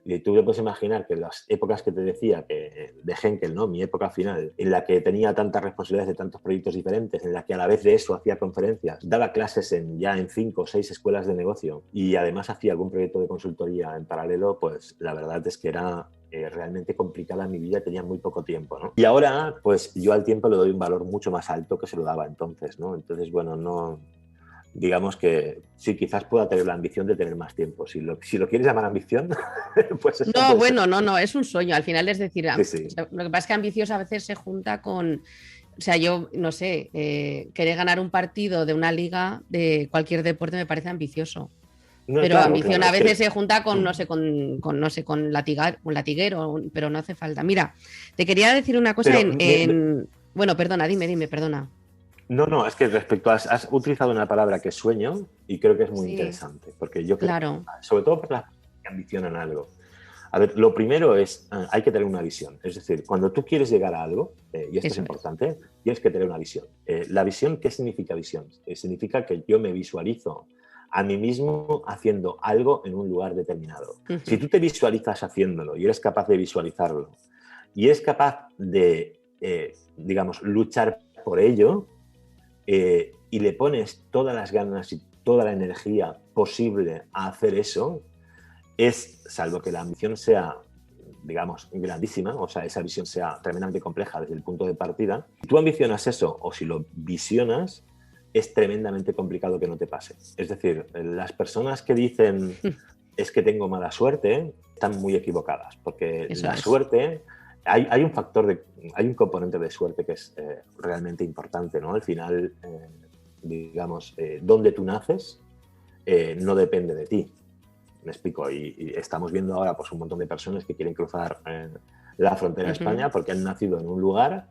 y tú te puedes imaginar que las épocas que te decía que de Henkel, ¿no? Mi época final, en la que tenía tantas responsabilidades de tantos proyectos diferentes, en la que a la vez de eso hacía conferencias, daba clases ya en 5 o 6 escuelas de negocio y además hacía algún proyecto de consultoría en paralelo, pues la verdad es que era realmente complicada mi vida, tenía muy poco tiempo, ¿no? Y ahora, pues yo al tiempo le doy un valor mucho más alto que se lo daba entonces, ¿no? Entonces, bueno, no, digamos que sí, quizás pueda tener la ambición de tener más tiempo. Si lo quieres llamar ambición, pues eso No, puede ser. bueno, no, es un sueño. Al final es decir, Sí, sí. lo que pasa es que ambicioso a veces se junta con, o sea, yo no sé, querer ganar un partido de una liga de cualquier deporte me parece ambicioso. No, Pero claro, ambición claro, a es veces que... se junta con, no sé, no sé, con un latiguero, pero no hace falta. Mira, te quería decir una cosa Pero, bueno, perdona, dime, perdona. no, es que respecto a... Has utilizado una palabra que es sueño y creo que es muy Sí, interesante, porque yo creo, claro. sobre todo para las que ambicionan algo. A ver, lo primero es, hay que tener una visión. Es decir, cuando tú quieres llegar a algo, y esto es Eso es. importante, tienes que tener una visión. La visión, ¿qué significa visión? Significa que yo me visualizo a mí mismo haciendo algo en un lugar determinado. Si Ujú. tú te visualizas haciéndolo y eres capaz de visualizarlo y eres capaz de, digamos, luchar por ello y le pones todas las ganas y toda la energía posible a hacer eso, salvo que la ambición sea, digamos, grandísima, o sea, esa visión sea tremendamente compleja desde el punto de partida, si tú ambicionas eso o si lo visionas, es tremendamente complicado que no te pase. Es decir, las personas que dicen es que tengo mala suerte están muy equivocadas, porque Eso la es. suerte, hay un componente de suerte que es realmente importante, ¿no? Al final, digamos, donde tú naces no depende de ti. Me explico, y estamos viendo ahora pues, un montón de personas que quieren cruzar la frontera a Ujú. España porque han nacido en un lugar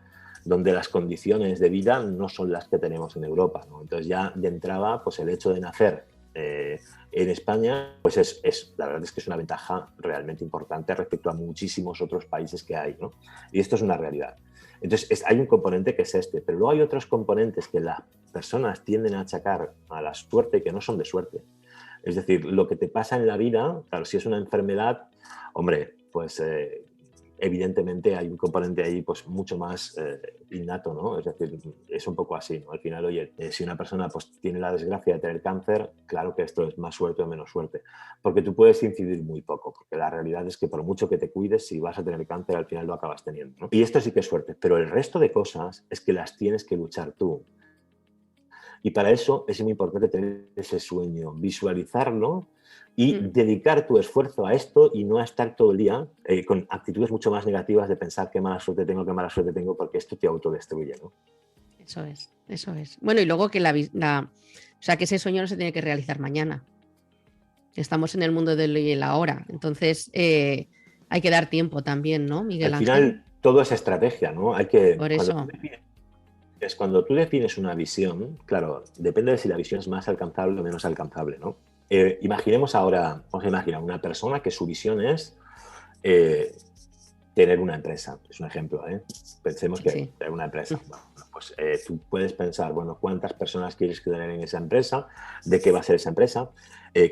donde las condiciones de vida no son las que tenemos en Europa, ¿no? Entonces ya de entrada, pues el hecho de nacer en España, pues la verdad es que es una ventaja realmente importante respecto a muchísimos otros países que hay, ¿no? Y esto es una realidad. Entonces hay un componente que es este, pero luego hay otros componentes que las personas tienden a achacar a la suerte que no son de suerte. Es decir, lo que te pasa en la vida, claro, si es una enfermedad, hombre, pues evidentemente hay un componente ahí pues mucho más innato, ¿no? Es decir, es un poco así, ¿no? Al final, oye, si una persona pues tiene la desgracia de tener cáncer, claro que esto es más suerte o menos suerte, porque tú puedes incidir muy poco, porque la realidad es que por mucho que te cuides, si vas a tener cáncer, al final lo acabas teniendo, ¿no? Y esto sí que es suerte, pero el resto de cosas es que las tienes que luchar tú. Y para eso es muy importante tener ese sueño, visualizarlo y Mm. dedicar tu esfuerzo a esto y no a estar todo el día con actitudes mucho más negativas de pensar qué mala suerte tengo, porque esto te autodestruye, ¿no? Eso es, eso es. Bueno, y luego que o sea, que ese sueño no se tiene que realizar mañana. Estamos en el mundo del hoy y el ahora. Entonces, hay que dar tiempo también, ¿no, Al Miguel Ángel? final, todo es estrategia, ¿no? Por eso. Cuando tú defines una visión, claro, depende de si la visión es más alcanzable o menos alcanzable, ¿no? Imaginemos ahora, vamos a imaginar una persona que su visión es tener una empresa. Es un ejemplo, ¿eh? Pensemos Sí, que sí. tener una empresa. Bueno, pues tú puedes pensar, bueno, ¿cuántas personas quieres tener en esa empresa? ¿De qué va a ser esa empresa?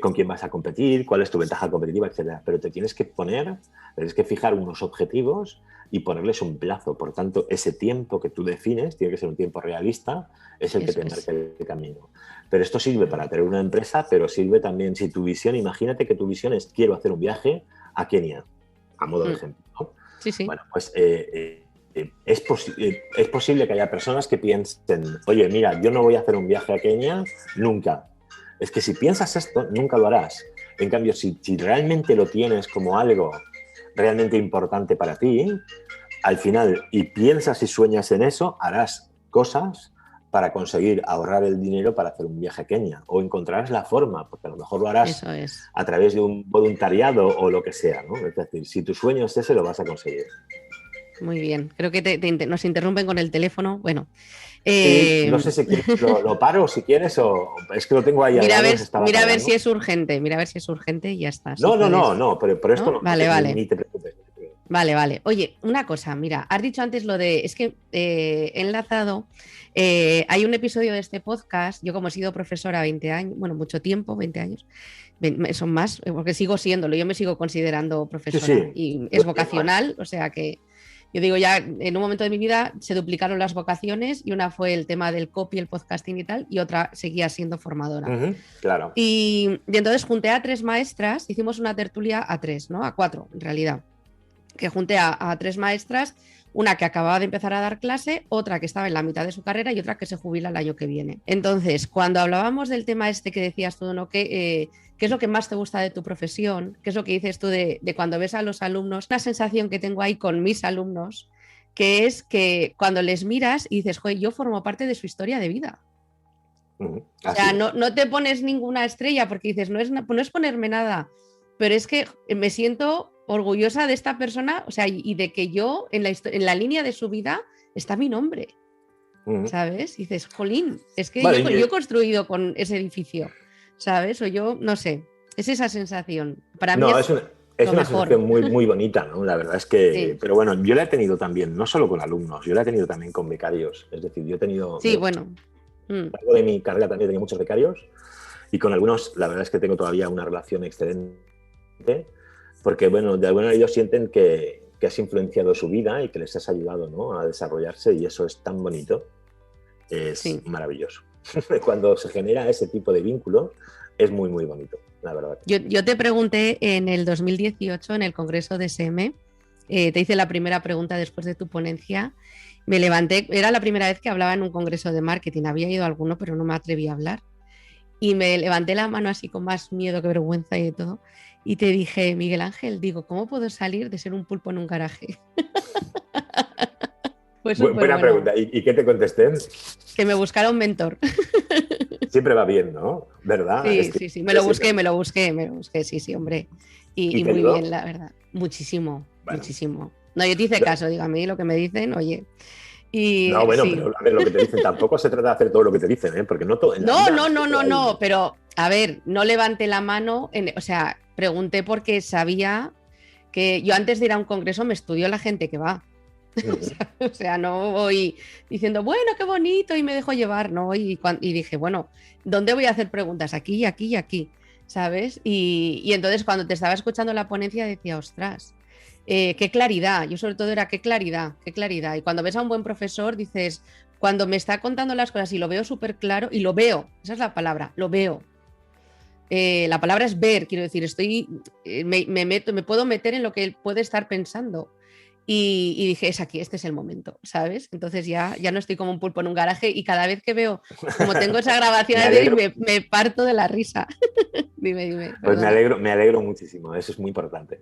¿Con quién vas a competir? ¿Cuál es tu ventaja competitiva? Etcétera. Pero tienes que fijar unos objetivos y ponerles un plazo. Por tanto, ese tiempo que tú defines tiene que ser un tiempo realista, es el que te marca el camino. Pero esto sirve para tener una empresa, pero sirve también si tu visión, imagínate que tu visión es quiero hacer un viaje a Kenia, a modo de ejemplo, ¿no? Sí, sí. Bueno, pues es posible que haya personas que piensen, oye, mira, yo no voy a hacer un viaje a Kenia nunca. Es que si piensas esto, nunca lo harás. En cambio, si realmente lo tienes como algo realmente importante para ti, al final, y piensas y sueñas en eso, harás cosas para conseguir ahorrar el dinero para hacer un viaje a Kenia, o encontrarás la forma, porque a lo mejor lo harás a través de un voluntariado o lo que sea, ¿no? Es decir, si tu sueño es ese, lo vas a conseguir. Muy bien, creo que nos interrumpen con el teléfono. Bueno, sí, no sé si quieres, lo paro si quieres, o es que lo tengo ahí al lado. Mira a ver si es urgente, y ya está. No, pero esto no, vale, vale. Ni te preocupes. Vale. Oye, una cosa, mira, has dicho antes lo de, es que he enlazado, hay un episodio de este podcast, yo como he sido profesora 20 años, bueno, mucho tiempo, 20 años, son más, porque sigo siéndolo, yo me sigo considerando profesora sí. Y es vocacional, o sea que yo digo, ya en un momento de mi vida se duplicaron las vocaciones y una fue el tema del copy, el podcasting y tal, y otra seguía siendo formadora. Claro. Y entonces junté a 3 maestras, hicimos una tertulia a 3, ¿no? A 4 en realidad, que junté a 3 maestras, una que acababa de empezar a dar clase, otra que estaba en la mitad de su carrera y otra que se jubila el año que viene. Entonces, cuando hablábamos del tema este que decías tú, ¿no? ¿Qué es lo que más te gusta de tu profesión? ¿Qué es lo que dices tú de cuando ves a los alumnos? Una sensación que tengo ahí con mis alumnos, que es que cuando les miras y dices, joder, yo formo parte de su historia de vida. O sea, no te pones ninguna estrella porque dices, no es ponerme nada, pero es que me siento orgullosa de esta persona, o sea, y de que yo en la línea de su vida está mi nombre, ¿sabes? Y dices, jolín, es que yo he construido con ese edificio, ¿sabes? O yo, no sé, es esa sensación. Para mí es una sensación muy bonita, ¿no? La verdad es que, sí. Pero bueno, yo la he tenido también, no solo con alumnos, yo la he tenido también con becarios, es decir, yo he tenido... Sí, bueno. A lo largo de mi carrera también he tenido muchos becarios y con algunos la verdad es que tengo todavía una relación excelente porque, bueno, de alguna manera ellos sienten que has influenciado su vida y que les has ayudado, ¿no? A desarrollarse y eso es tan bonito, es maravilloso. Cuando se genera ese tipo de vínculo es muy bonito, la verdad. Yo te pregunté en el 2018 en el Congreso de SM, te hice la primera pregunta después de tu ponencia. Me levanté, era la primera vez que hablaba en un congreso de marketing, había ido a alguno, pero no me atreví a hablar. Y me levanté la mano así con más miedo que vergüenza y de todo. Y te dije, Miguel Ángel, digo, ¿cómo puedo salir de ser un pulpo en un garaje? Buena pregunta. ¿Y qué te contesté? Que me buscara un mentor. Siempre va bien, ¿no? ¿Verdad? Sí. Me lo busqué, sí, hombre. Y muy bien, la verdad. Muchísimo. No, yo te hice caso, digo, a mí lo que me dicen, oye... pero a ver, lo que te dicen tampoco se trata de hacer todo lo que te dicen, ¿eh? Porque no todo. No, pero a ver, no levanté la mano, o sea, pregunté porque sabía que yo antes de ir a un congreso me estudio la gente que va. O sea, no voy diciendo, bueno, qué bonito, y me dejo llevar, ¿no? Y dije, bueno, ¿dónde voy a hacer preguntas? Aquí, aquí y aquí, ¿sabes? Y entonces cuando te estaba escuchando la ponencia decía, ostras, qué claridad, yo sobre todo era qué claridad. Y cuando ves a un buen profesor dices, cuando me está contando las cosas y lo veo súper claro, y lo veo, esa es la palabra, lo veo. La palabra es ver, quiero decir, me puedo meter en lo que él puede estar pensando. Y dije, es aquí, este es el momento, ¿sabes? Entonces ya no estoy como un pulpo en un garaje y cada vez que veo, como tengo esa grabación de él, me parto de la risa. Dime. Pues me alegro muchísimo, eso es muy importante.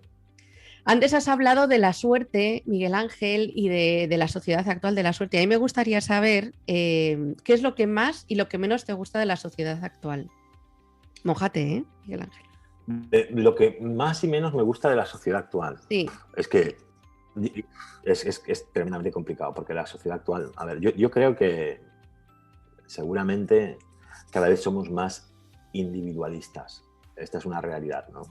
Antes has hablado de la suerte, Miguel Ángel, y de la sociedad actual de la suerte. A mí me gustaría saber qué es lo que más y lo que menos te gusta de la sociedad actual. Mójate, Miguel Ángel. Lo que más y menos me gusta de la sociedad actual es que es tremendamente complicado, porque la sociedad actual, a ver, yo creo que seguramente cada vez somos más individualistas. Esta es una realidad, ¿no?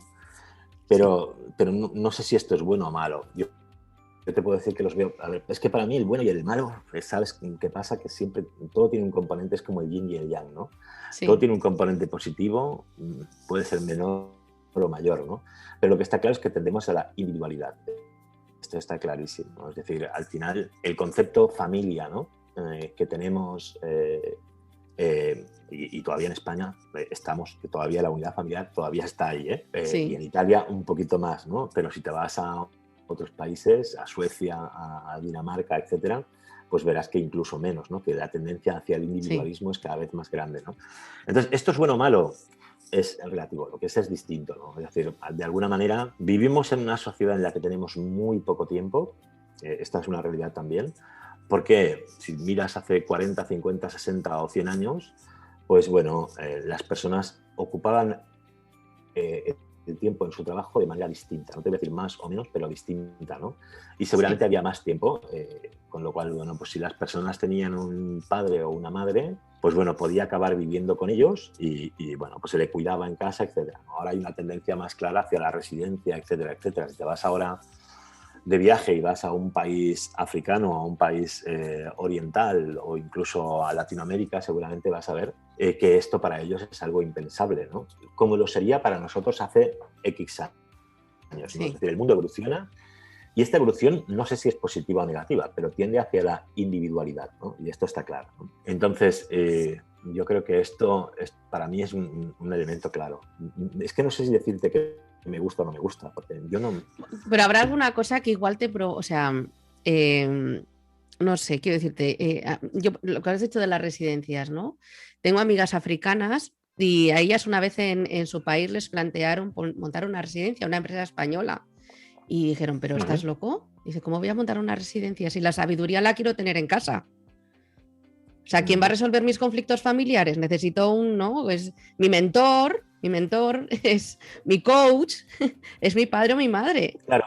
Pero no sé si esto es bueno o malo. Yo yo te puedo decir que los veo... A ver, es que para mí el bueno y el malo, ¿sabes qué pasa? Que siempre todo tiene un componente, es como el yin y el yang, ¿no? Sí, Todo tiene un componente positivo, puede ser menor o mayor, ¿no? Pero lo que está claro es que tendemos a la individualidad. Esto está clarísimo, ¿no? Es decir, al final el concepto familia, ¿no? Que tenemos y todavía en España estamos, que todavía la unidad familiar todavía está ahí, sí, y en Italia un poquito más, ¿no? Pero si te vas a otros países, a Suecia, a Dinamarca, etcétera, pues verás que incluso menos, ¿no? Que la tendencia hacia el sí, individualismo es cada vez más grande, ¿no? Entonces, ¿esto es bueno o malo? Es relativo, lo que es distinto, ¿no? Es decir, de alguna manera vivimos en una sociedad en la que tenemos muy poco tiempo, esta es una realidad también, porque si miras hace 40, 50, 60 o 100 años, pues bueno, las personas ocupaban el tiempo en su trabajo de manera distinta, no te voy a decir más o menos, pero distinta, ¿no? Y sí, seguramente había más tiempo, con lo cual, bueno, pues si las personas tenían un padre o una madre, pues bueno, podía acabar viviendo con ellos y bueno, pues se le cuidaba en casa, etcétera. Ahora hay una tendencia más clara hacia la residencia, etcétera, etcétera. Si te vas ahora de viaje y vas a un país africano, a un país oriental o incluso a Latinoamérica, seguramente vas a ver que esto para ellos es algo impensable, ¿no? Como lo sería para nosotros hace X años, ¿no? Es sí. decir, el mundo evoluciona y esta evolución no sé si es positiva o negativa, pero tiende hacia la individualidad, ¿no? Y esto está claro, ¿no? Entonces, yo creo que esto para mí es un elemento claro. Es que no sé si decirte que me gusta o no me gusta, porque yo no... Pero habrá alguna cosa que igual o sea, no sé, quiero decirte, yo lo que has dicho de las residencias, ¿no? Tengo amigas africanas y a ellas una vez en su país les plantearon montar una residencia, una empresa española. Y dijeron, ¿pero estás loco? Dice, ¿cómo voy a montar una residencia si la sabiduría la quiero tener en casa? O sea, ¿quién va a resolver mis conflictos familiares? Necesito ¿no? Es mi mentor es mi coach, es mi padre o mi madre, Claro,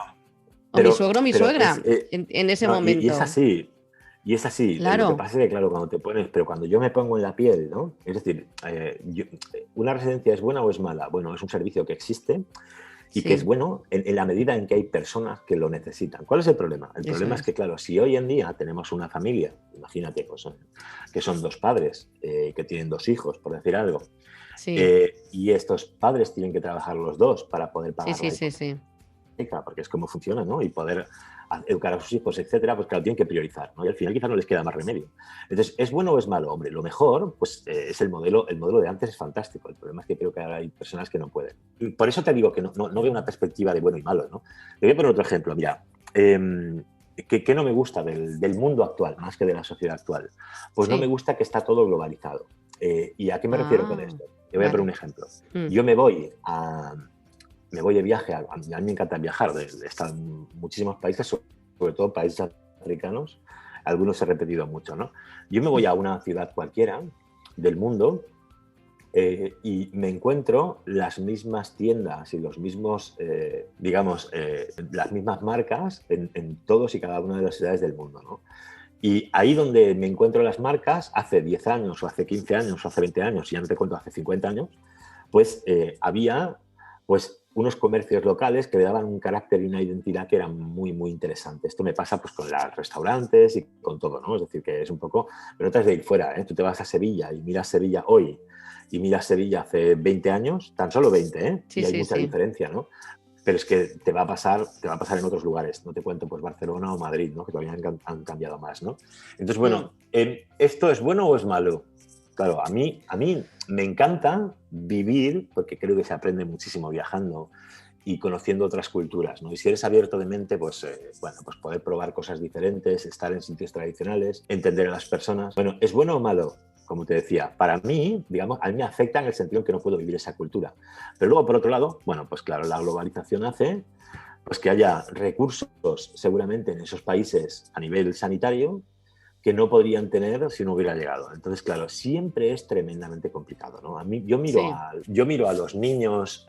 o mi suegro o mi pero suegra en ese no, y es momento. así. Y es así. Lo que Claro, pasa es que, claro, cuando te pones, pero cuando yo me pongo en la piel, ¿no? Es decir, ¿una residencia es buena o es mala? Bueno, es un servicio que existe y que es sí, bueno en la medida en que hay personas que lo necesitan. ¿Cuál es el problema? El eso problema es es. que, claro, si hoy en día tenemos una familia, imagínate, pues, que son dos padres, que tienen dos hijos, por decir algo, Sí, y estos padres tienen que trabajar los dos para poder sí, pagar sí, la sí, sí. hipoteca, porque es como funciona, ¿no? Y poder educar a sus hijos, etcétera, pues claro, tienen que priorizar, ¿no? Y al final quizás no les queda más remedio. Entonces, ¿es bueno o es malo? Hombre, lo mejor, pues es el modelo de antes es fantástico. El problema es que creo que ahora hay personas que no pueden. Y por eso te digo que no veo una perspectiva de bueno y malo, ¿no? Te voy a poner otro ejemplo. Mira, ¿qué no me gusta del mundo actual, más que de la sociedad actual? Pues no me Sí. gusta que está todo globalizado. ¿Y a qué me refiero con Ah, esto? Te voy a poner un vale. ejemplo. Mm, Yo me voy de viaje, a mí me encanta viajar, he estado en muchísimos países, sobre todo países africanos, algunos he repetido mucho, ¿no? Yo me voy mm. a una ciudad cualquiera del mundo y me encuentro las mismas tiendas y los mismos, digamos, las mismas marcas en todos y cada una de las ciudades del mundo, ¿no? Y ahí donde me encuentro las marcas, hace 10 años o hace 15 años o hace 20 años, ya no te cuento, hace 50 años, pues había pues unos comercios locales que le daban un carácter y una identidad que eran muy, muy interesantes. Esto me pasa pues con los restaurantes y con todo, ¿no? Es decir, que es un poco, pero no te has de ir fuera, ¿eh? Tú te vas a Sevilla y miras Sevilla hoy y miras Sevilla hace 20 años, tan solo 20, ¿eh? Sí, Y hay sí, mucha sí. diferencia, ¿no? Pero es que te va a pasar en otros lugares, no te cuento pues Barcelona o Madrid, ¿no? Que todavía han cambiado más, ¿no? Entonces, Mm, bueno, ¿esto es bueno o es malo? Claro, a mí me encanta vivir, porque creo que se aprende muchísimo viajando y conociendo otras culturas, ¿no? Y si eres abierto de mente, pues, bueno, pues poder probar cosas diferentes, estar en sitios tradicionales, entender a las personas. Bueno, ¿es bueno o malo? Como te decía, para mí, digamos, a mí me afecta en el sentido en que no puedo vivir esa cultura. Pero luego, por otro lado, bueno, pues claro, la globalización hace pues que haya recursos seguramente en esos países a nivel sanitario que no podrían tener si no hubiera llegado. Entonces, claro, siempre es tremendamente complicado, ¿no? A mí, sí, yo miro a los niños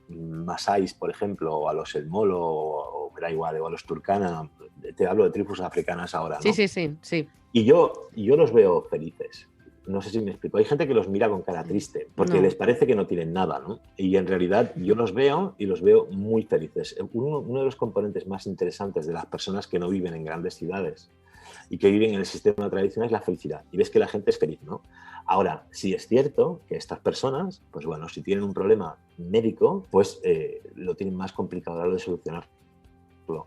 masáis, por ejemplo, o a los Elmolo, o me da igual, o a los Turkana, te hablo de tribus africanas ahora, sí, ¿no? sí, sí, sí. Y yo los veo felices. No sé si me explico. Hay gente que los mira con cara triste porque les parece que no tienen nada, ¿no? Y en realidad yo los veo y los veo muy felices. Uno de los componentes más interesantes de las personas que no viven en grandes ciudades y que viven en el sistema tradicional es la felicidad. Y ves que la gente es feliz, ¿no? Ahora, sí es cierto que estas personas, pues bueno, si tienen un problema médico, pues lo tienen más complicado a la hora de solucionarlo.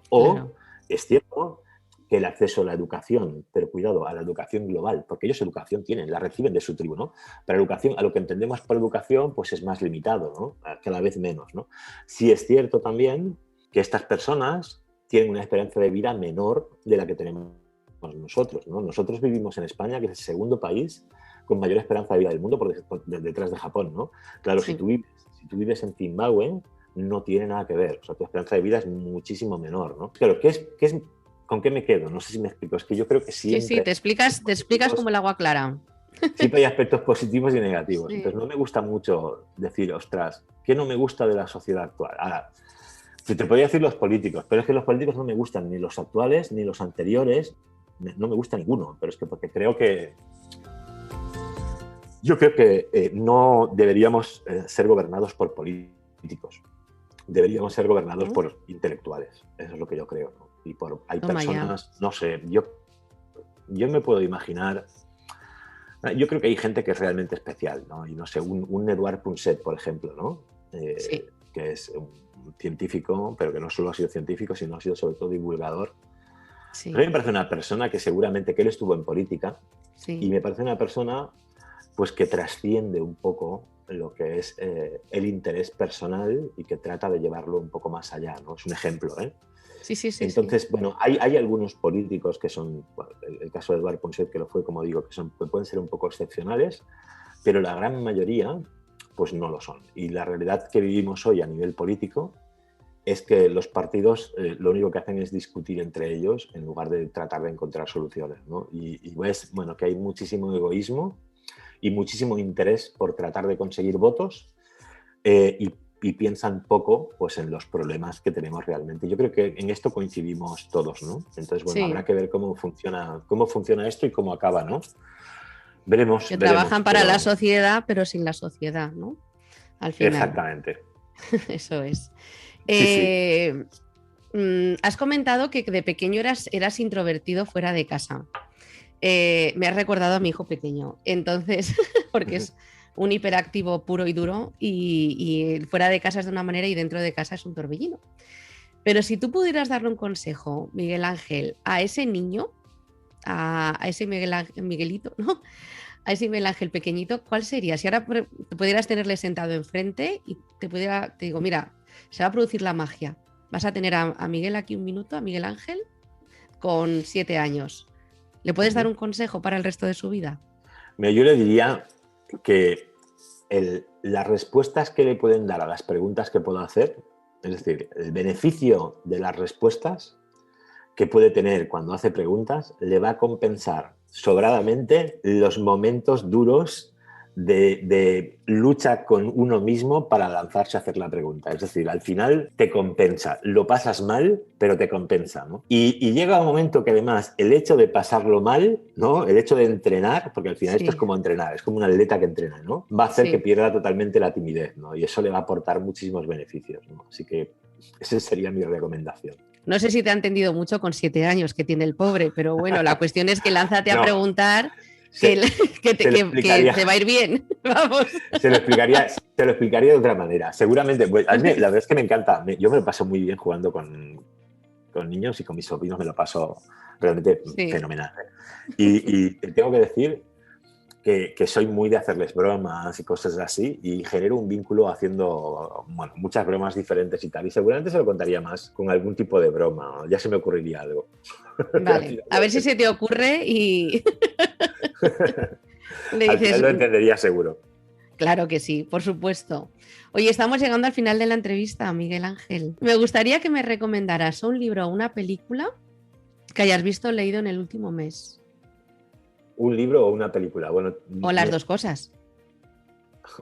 O claro, es cierto que el acceso a la educación, pero cuidado, a la educación global, porque ellos educación tienen, la reciben de su tribu, ¿no? Pero educación, a lo que entendemos por educación, pues es más limitado, ¿no? Cada vez menos, ¿no? Sí es cierto también que estas personas tienen una esperanza de vida menor de la que tenemos nosotros, ¿no? Nosotros vivimos en España, que es el segundo país con mayor esperanza de vida del mundo detrás de Japón, ¿no? Claro, sí. si tú vives en Zimbabue, no tiene nada que ver. O sea, tu esperanza de vida es muchísimo menor, ¿no? Claro, ¿con qué me quedo? No sé si me explico. Es que yo creo que siempre... Sí, te explicas como el agua clara. Siempre hay aspectos positivos y negativos. Sí. Entonces no me gusta mucho decir, ostras, ¿qué no me gusta de la sociedad actual? Ahora, si te podría decir los políticos, pero es que los políticos no me gustan ni los actuales ni los anteriores. No me gusta ninguno, pero es que porque creo que... Yo creo que no deberíamos ser gobernados por políticos. Deberíamos ser gobernados por intelectuales. Eso es lo que yo creo, ¿no? Y hay personas, no sé, yo me puedo imaginar... Yo creo que hay gente que es realmente especial, ¿no? Y no sé, un Edouard Punset, por ejemplo, ¿no? Sí. Que es un científico, pero que no solo ha sido científico, sino ha sido sobre todo divulgador. Sí. A mí me parece una persona que seguramente que él estuvo en política, sí, y me parece una persona pues que trasciende un poco lo que es el interés personal y que trata de llevarlo un poco más allá, ¿no? Es un ejemplo, ¿eh? Sí. Entonces, bueno, hay algunos políticos que son, bueno, el caso de Edouard Punset, que lo fue, como digo, que pueden ser un poco excepcionales, pero la gran mayoría, pues no lo son. Y la realidad que vivimos hoy a nivel político es que los partidos lo único que hacen es discutir entre ellos en lugar de tratar de encontrar soluciones, ¿no? Y ves, bueno, que hay muchísimo egoísmo y muchísimo interés por tratar de conseguir votos y piensan poco pues, en los problemas que tenemos realmente. Yo creo que en esto coincidimos todos, ¿no? Entonces, bueno, sí, habrá que ver cómo funciona esto y cómo acaba, ¿no? Veremos. Que trabajan para la sociedad, pero sin la sociedad, ¿no? Al final. Exactamente. Eso es. Sí. Has comentado que de pequeño eras introvertido fuera de casa. Me has recordado a mi hijo pequeño. Entonces, porque es un hiperactivo puro y duro y fuera de casa es de una manera y dentro de casa es un torbellino. Pero si tú pudieras darle un consejo, Miguel Ángel, a ese niño, a ese Miguelito, ¿no? A ese Miguel Ángel pequeñito, ¿cuál sería? Si ahora pudieras tenerle sentado enfrente y te digo, mira, se va a producir la magia. Vas a tener a Miguel aquí un minuto, a Miguel Ángel, con 7 años. ¿Le puedes dar un consejo para el resto de su vida? Yo le diría que las respuestas que le pueden dar a las preguntas que puedo hacer, es decir, el beneficio de las respuestas que puede tener cuando hace preguntas, le va a compensar sobradamente los momentos duros de lucha con uno mismo para lanzarse a hacer la pregunta. Es decir, al final te compensa. Lo pasas mal, pero te compensa, ¿no? Y llega un momento que además el hecho de pasarlo mal, ¿no? El hecho de entrenar, porque al final esto es como entrenar, es como un atleta que entrena, ¿no? Va a hacer que pierda totalmente la timidez, ¿no? Y eso le va a aportar muchísimos beneficios, ¿no? Así que esa sería mi recomendación. No sé si te ha entendido mucho con 7 años que tiene el pobre, pero bueno, la cuestión es que lánzate a preguntar que te va a ir bien. Vamos. Se lo explicaría de otra manera. Seguramente, pues, a mí la verdad es que me encanta. Yo me lo paso muy bien jugando con niños y con mis sobrinos me lo paso realmente fenomenal. Y tengo que decir que soy muy de hacerles bromas y cosas así y genero un vínculo haciendo muchas bromas diferentes y tal. Y seguramente se lo contaría más con algún tipo de broma. Ya se me ocurriría algo. Vale, a ver si se te ocurre y... Al final lo entendería seguro. Claro que sí, por supuesto. Oye, estamos llegando al final de la entrevista, Miguel Ángel. Me gustaría que me recomendaras un libro o una película que hayas visto o leído en el último mes. ¿Un libro o una película? Bueno, o las dos cosas.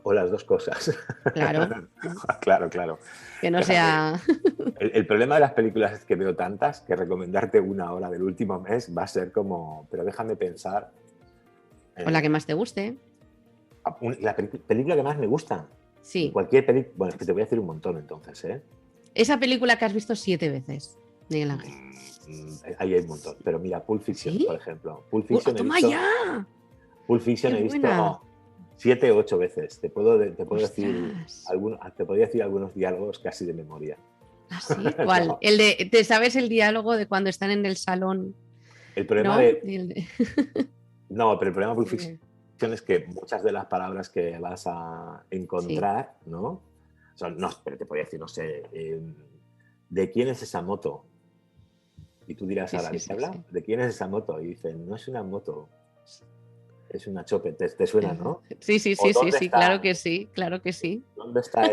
O las dos cosas. Claro. Claro. Que no sea... El problema de las películas es que veo tantas que recomendarte una hora del último mes va a ser como... Pero déjame pensar... O la que más te guste. La película que más me gusta. Sí. Cualquier película. Bueno, es que te voy a decir un montón entonces, ¿eh? Esa película que has visto 7 veces, Miguel Ángel. Ahí hay un montón. Pero mira, Pulp Fiction, ¿Sí? por ejemplo. Pulp Fiction ¡Toma ya! Pulp Fiction ¡Qué he buena! visto 7 o 8 veces. Te puedo decir ¡Ostras! te podría decir algunos diálogos casi de memoria. ¿Ah, sí? ¿Cuál? No, ¿Te sabes el diálogo de cuando están en el salón? el problema ¿No? de. Y el de- No, pero el problema de Pulp Fiction es que muchas de las palabras que vas a Sí. encontrar, ¿no? Son, no, pero te podría decir, no sé, ¿de quién es esa moto? Y tú dirás Sí, ahora, sí, ¿de qué sí, habla? sí. ¿De quién es esa moto? Y dicen, no es una moto, es una chope. Te suena, ¿no? Sí, sí, O sí, sí, sí, claro que sí, claro que sí. dónde está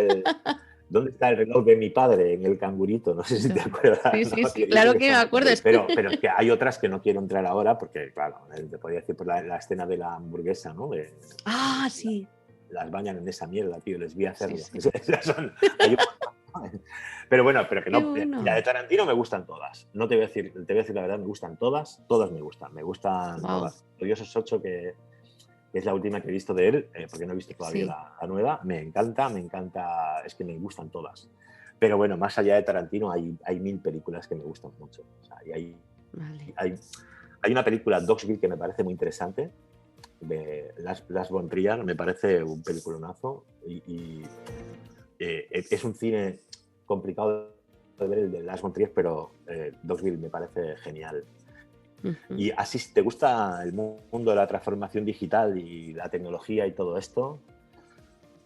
el reloj de mi padre en el cangurito? No sé si te acuerdas, Sí, ¿no? sí, Que sí, dicen claro que que me son acuerdo. pero que hay otras que no quiero entrar ahora porque, claro, te podría decir por la escena de la hamburguesa, ¿no? Ah, sí. Las bañan en esa mierda, tío, les vi Sí, hacerlo. sí. Hay un montón. Pero bueno, pero que Qué no. Mira, de bueno. Tarantino me gustan todas. No te voy a decir la verdad, me gustan todas me gustan Wow. todas. Odiosos 8, que es la última que he visto de él, porque no he visto todavía Sí. la nueva, me encanta, es que me gustan todas. Pero bueno, más allá de Tarantino hay 1000 películas que me gustan mucho. O sea, Vale. hay una película, Dogsville, que me parece muy interesante, de Lars von Trier, me parece un peliculonazo y es un cine complicado de ver el de Lars von Trier, pero Dogsville me parece genial. Ujú. Y así, si te gusta el mundo de la transformación digital y la tecnología y todo esto,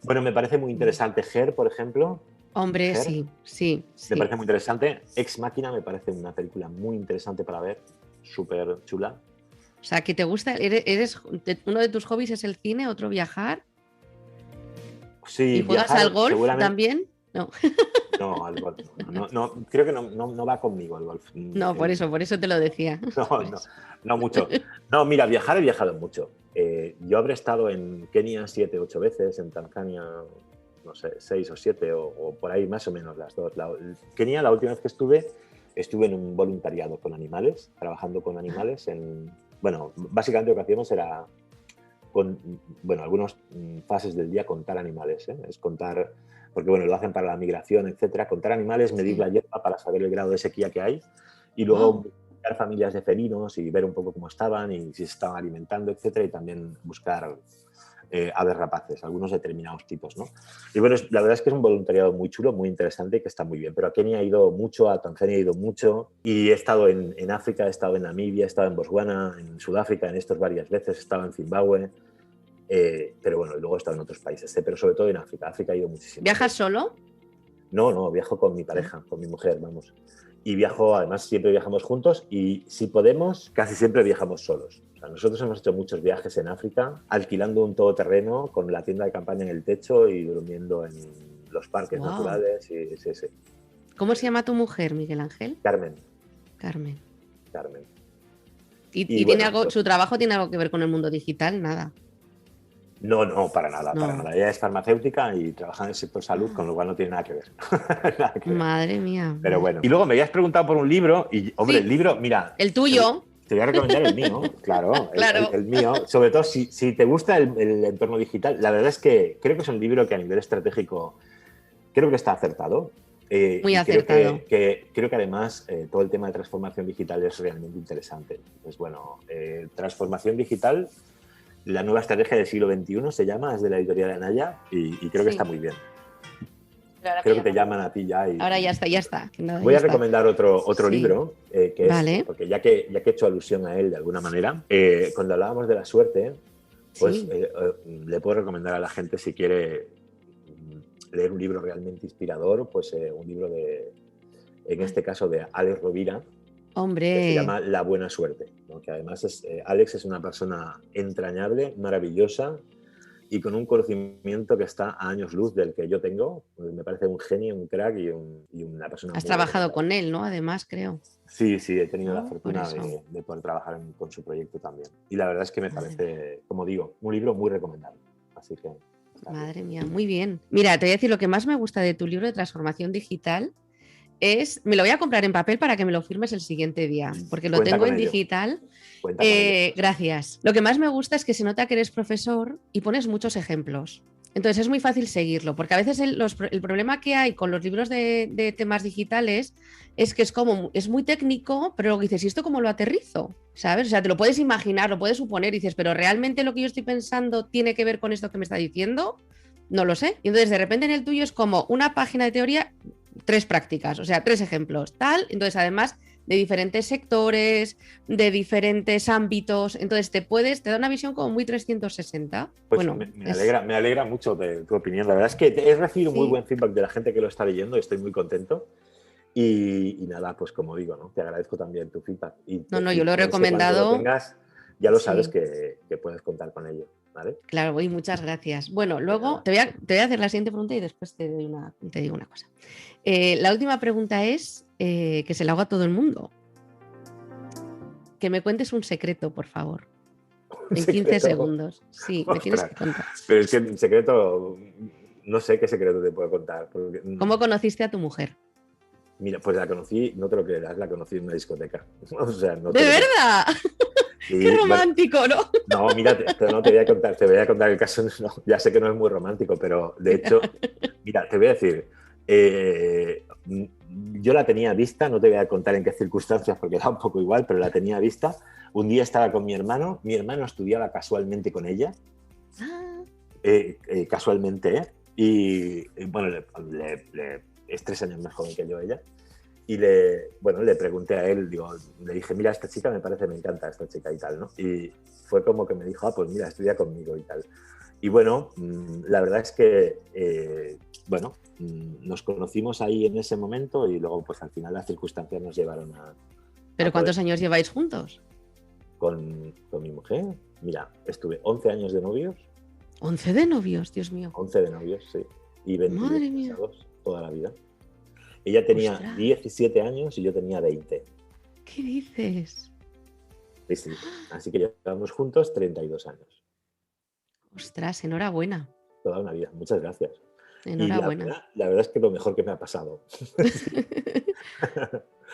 bueno, me parece muy interesante Her, por ejemplo. Hombre, Her, sí, sí, me sí. parece muy interesante. Ex Machina me parece una película muy interesante para ver, súper chula. O sea, que te gusta, uno de tus hobbies es el cine, otro viajar. ¿Y Sí, juegas al viajar golf seguramente. también? No, No, al golf no, creo que no va conmigo el golf. no, por eso te lo decía. No, Por no, eso. no mucho. No, mira, viajar he viajado mucho. Yo habré estado en Kenia 7, 8 veces, en Tanzania, no sé, 6 o 7, o por ahí más o menos las dos. Kenia, la última vez que estuve en un voluntariado con animales, trabajando con Ah, animales bueno, básicamente lo que hacíamos era, algunas fases del día contar animales, ¿eh? Es contar, porque bueno, lo hacen para la migración, etcétera, contar animales, medir sí. la hierba para saber el grado de sequía que hay y luego Wow. buscar familias de felinos y ver un poco cómo estaban y si se estaban alimentando, etcétera, y también buscar aves rapaces, algunos determinados tipos, ¿no? Y bueno, la verdad es que es un voluntariado muy chulo, muy interesante y que está muy bien. Pero a Kenia he ido mucho, a Tanzania he ido mucho y he estado en África, he estado en Namibia, he estado en Botswana, en Sudáfrica, en estos varias veces, he estado en Zimbabue, pero bueno, y luego he estado en otros países, pero sobre todo en África. África he ido muchísimas ¿Viajas veces. solo? No, viajo con mi Ah, pareja, con mi mujer, vamos. Y viajo, además siempre viajamos juntos y si podemos, casi siempre viajamos solos. O sea, nosotros hemos hecho muchos viajes en África, alquilando un todoterreno con la tienda de campaña en el techo y durmiendo en los parques wow. naturales. Y, sí, sí. ¿Cómo se llama tu mujer, Miguel Ángel? Carmen, Carmen. Carmen. ¿Y Y tiene bueno, algo, pues su trabajo tiene algo que ver con el mundo digital? Nada. no, para nada, para No. nada. Ella es farmacéutica y trabaja en el sector salud, con Ah, lo cual no tiene nada que ver. Nada que ver. madre mía, Pero madre bueno. Y mía. luego me habías preguntado por un libro y, hombre, el Sí, libro, mira, el te voy, tuyo, te voy a recomendar el mío, claro, claro. el mío. Sobre todo si te gusta el entorno digital, la verdad es que creo que es un libro que a nivel estratégico creo que está acertado. Muy Y acertado. creo que además todo el tema de transformación digital es realmente interesante. Pues bueno, transformación digital, la nueva estrategia del siglo XXI se llama, es de la editorial Anaya y creo que está Sí. muy bien. Pero ahora me Creo que te llama. llaman a ti ya Ahora ya está. Que nada, voy ya a está. recomendar otro Sí. libro, que es, Vale. porque ya que he hecho alusión a él de alguna manera, cuando hablábamos de la suerte, pues Sí. le puedo recomendar a la gente si quiere leer un libro realmente inspirador, pues un libro en Vale. este caso de Alex Rovira, que se Hombre. llama La Buena Suerte, ¿no? Que además Alex es una persona entrañable, maravillosa y con un conocimiento que está a años luz del que yo tengo. Pues me parece un genio, un crack y una persona Has muy trabajado recomendable. con él, ¿no? Además, creo. Sí, he tenido la ¿No? Por fortuna eso. de poder trabajar con su proyecto también. Y la verdad es que me Madre mía. parece, como digo, un libro muy recomendable. Así que está bien. Madre mía, muy bien. Mira, te voy a decir lo que más me gusta de tu libro de transformación digital me lo voy a comprar en papel para que me lo firmes el siguiente día, porque lo tengo en digital. Gracias. Lo que más me gusta es que se nota que eres profesor y pones muchos ejemplos. Entonces es muy fácil seguirlo, porque a veces el problema que hay con los libros de temas digitales es que es muy técnico, pero luego dices, ¿y esto cómo lo aterrizo? ¿Sabes? O sea, te lo puedes imaginar, lo puedes suponer y dices, pero ¿realmente lo que yo estoy pensando tiene que ver con esto que me está diciendo? No lo sé. Y entonces de repente en el tuyo es como una página de teoría, 3 prácticas, o sea, 3 ejemplos, tal. Entonces además de diferentes sectores, de diferentes ámbitos, entonces te da una visión como muy 360. Pues bueno, me alegra mucho de tu opinión. La verdad es que he recibido muy buen feedback de la gente que lo está leyendo y estoy muy contento. Y nada, pues como digo, ¿no? Te agradezco también tu feedback. Yo lo he recomendado. Cuando lo tengas, ya lo sabes que puedes contar con ello, ¿vale? Claro, y muchas gracias. Bueno, luego te voy a hacer la siguiente pregunta y después te digo una cosa. La última pregunta es, que se la hago a todo el mundo. Que me cuentes un secreto, por favor. En 15 segundos. Sí, me tienes que contar. Pero es que un secreto, no sé qué secreto te puedo contar. Porque... ¿Cómo conociste a tu mujer? Mira, pues la conocí, no te lo creerás, la conocí en una discoteca. O sea, no ¿De verdad? Sí, qué romántico, bueno, ¿no? No, mira, no te voy a contar el caso. No, ya sé que no es muy romántico, pero de hecho, mira, te voy a decir, yo la tenía vista, no te voy a contar en qué circunstancias porque da un poco igual, pero la tenía vista. Un día estaba con mi hermano estudiaba casualmente con ella, casualmente, y bueno, es 3 años más joven que yo ella. Y le pregunté a él, le dije, mira, esta chica me encanta esta chica y tal, ¿no? Y fue como que me dijo, pues mira, estudia conmigo y tal. Y bueno, la verdad es que, nos conocimos ahí en ese momento y luego pues al final las circunstancias nos llevaron a... ¿Pero cuántos años lleváis juntos? Con mi mujer, mira, estuve 11 años de novios. ¿11 de novios? Dios mío. 11 de novios, sí. Y 20 casados toda la vida. Ella tenía 17 años y yo tenía 20. ¿Qué dices? Sí. Así que llevamos juntos 32 años. Ostras, enhorabuena. Toda una vida, muchas gracias. Enhorabuena. Y la verdad es que es lo mejor que me ha pasado.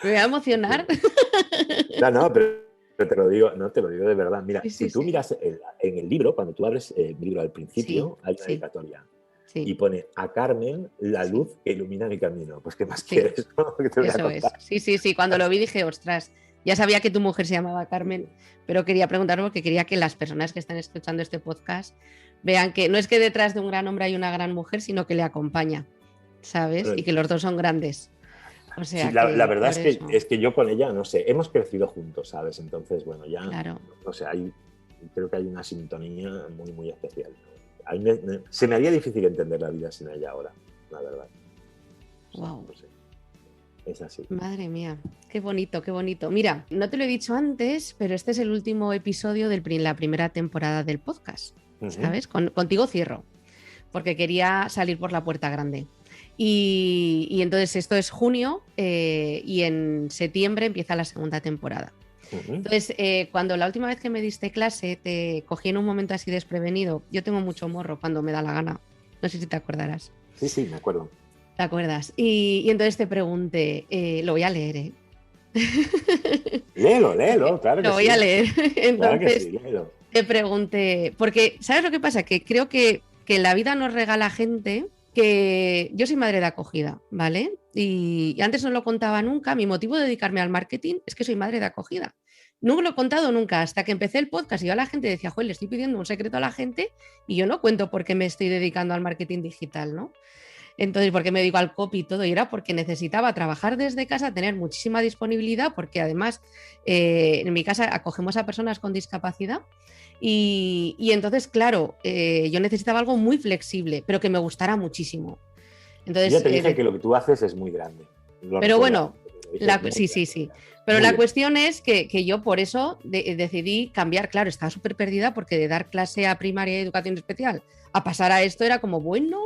Me voy a emocionar. No, pero te lo digo de verdad. Mira, si tú miras en el libro, cuando tú abres el libro al principio, hay una dedicatoria. Sí. Y pone a Carmen la luz que ilumina mi camino. Pues ¿qué más quieres? ¿No? Que te voy a contar. Es. Sí. Cuando lo vi dije, ostras, ya sabía que tu mujer se llamaba Carmen, pero quería preguntarlo porque quería que las personas que están escuchando este podcast vean que no es que detrás de un gran hombre hay una gran mujer, sino que le acompaña, ¿sabes? Pero, y que los dos son grandes. O sea, sí, la verdad es que yo con ella, no sé, hemos crecido juntos, ¿sabes? Entonces, bueno, ya, no sé, creo que hay una sintonía muy, muy especial, ¿no? Se me haría difícil entender la vida sin ella ahora, la verdad. Wow. No sé. Es así. Madre mía, qué bonito, qué bonito. Mira, no te lo he dicho antes, pero este es el último episodio de la primera temporada del podcast, ¿sabes? Contigo cierro, porque quería salir por la puerta grande. Y entonces esto es junio y en septiembre empieza la segunda temporada. Entonces, cuando la última vez que me diste clase te cogí en un momento así desprevenido. Yo tengo mucho morro cuando me da la gana. No sé si te acordarás. Sí, me acuerdo. ¿Te acuerdas? Y entonces te pregunté, lo voy a leer, ¿eh? Léelo, claro que sí. Lo voy a leer. Entonces, claro que sí, léelo. Te pregunté, porque ¿sabes lo que pasa? Que creo que la vida nos regala gente que yo soy madre de acogida, ¿vale? Y antes no lo contaba nunca. Mi motivo de dedicarme al marketing es que soy madre de acogida. No lo he contado nunca hasta que empecé el podcast y yo a la gente decía, joder, le estoy pidiendo un secreto a la gente y yo no cuento por qué me estoy dedicando al marketing digital, ¿no? Entonces, ¿por qué me dedico al copy y todo? Y era porque necesitaba trabajar desde casa, tener muchísima disponibilidad, porque además en mi casa acogemos a personas con discapacidad. Y entonces, claro, yo necesitaba algo muy flexible, pero que me gustara muchísimo. Entonces, ya te dije que lo que tú haces es muy grande. Pero bueno, sí. Pero la cuestión es que yo por eso decidí cambiar. Claro, estaba súper perdida porque de dar clase a primaria y educación especial a pasar a esto era como, bueno,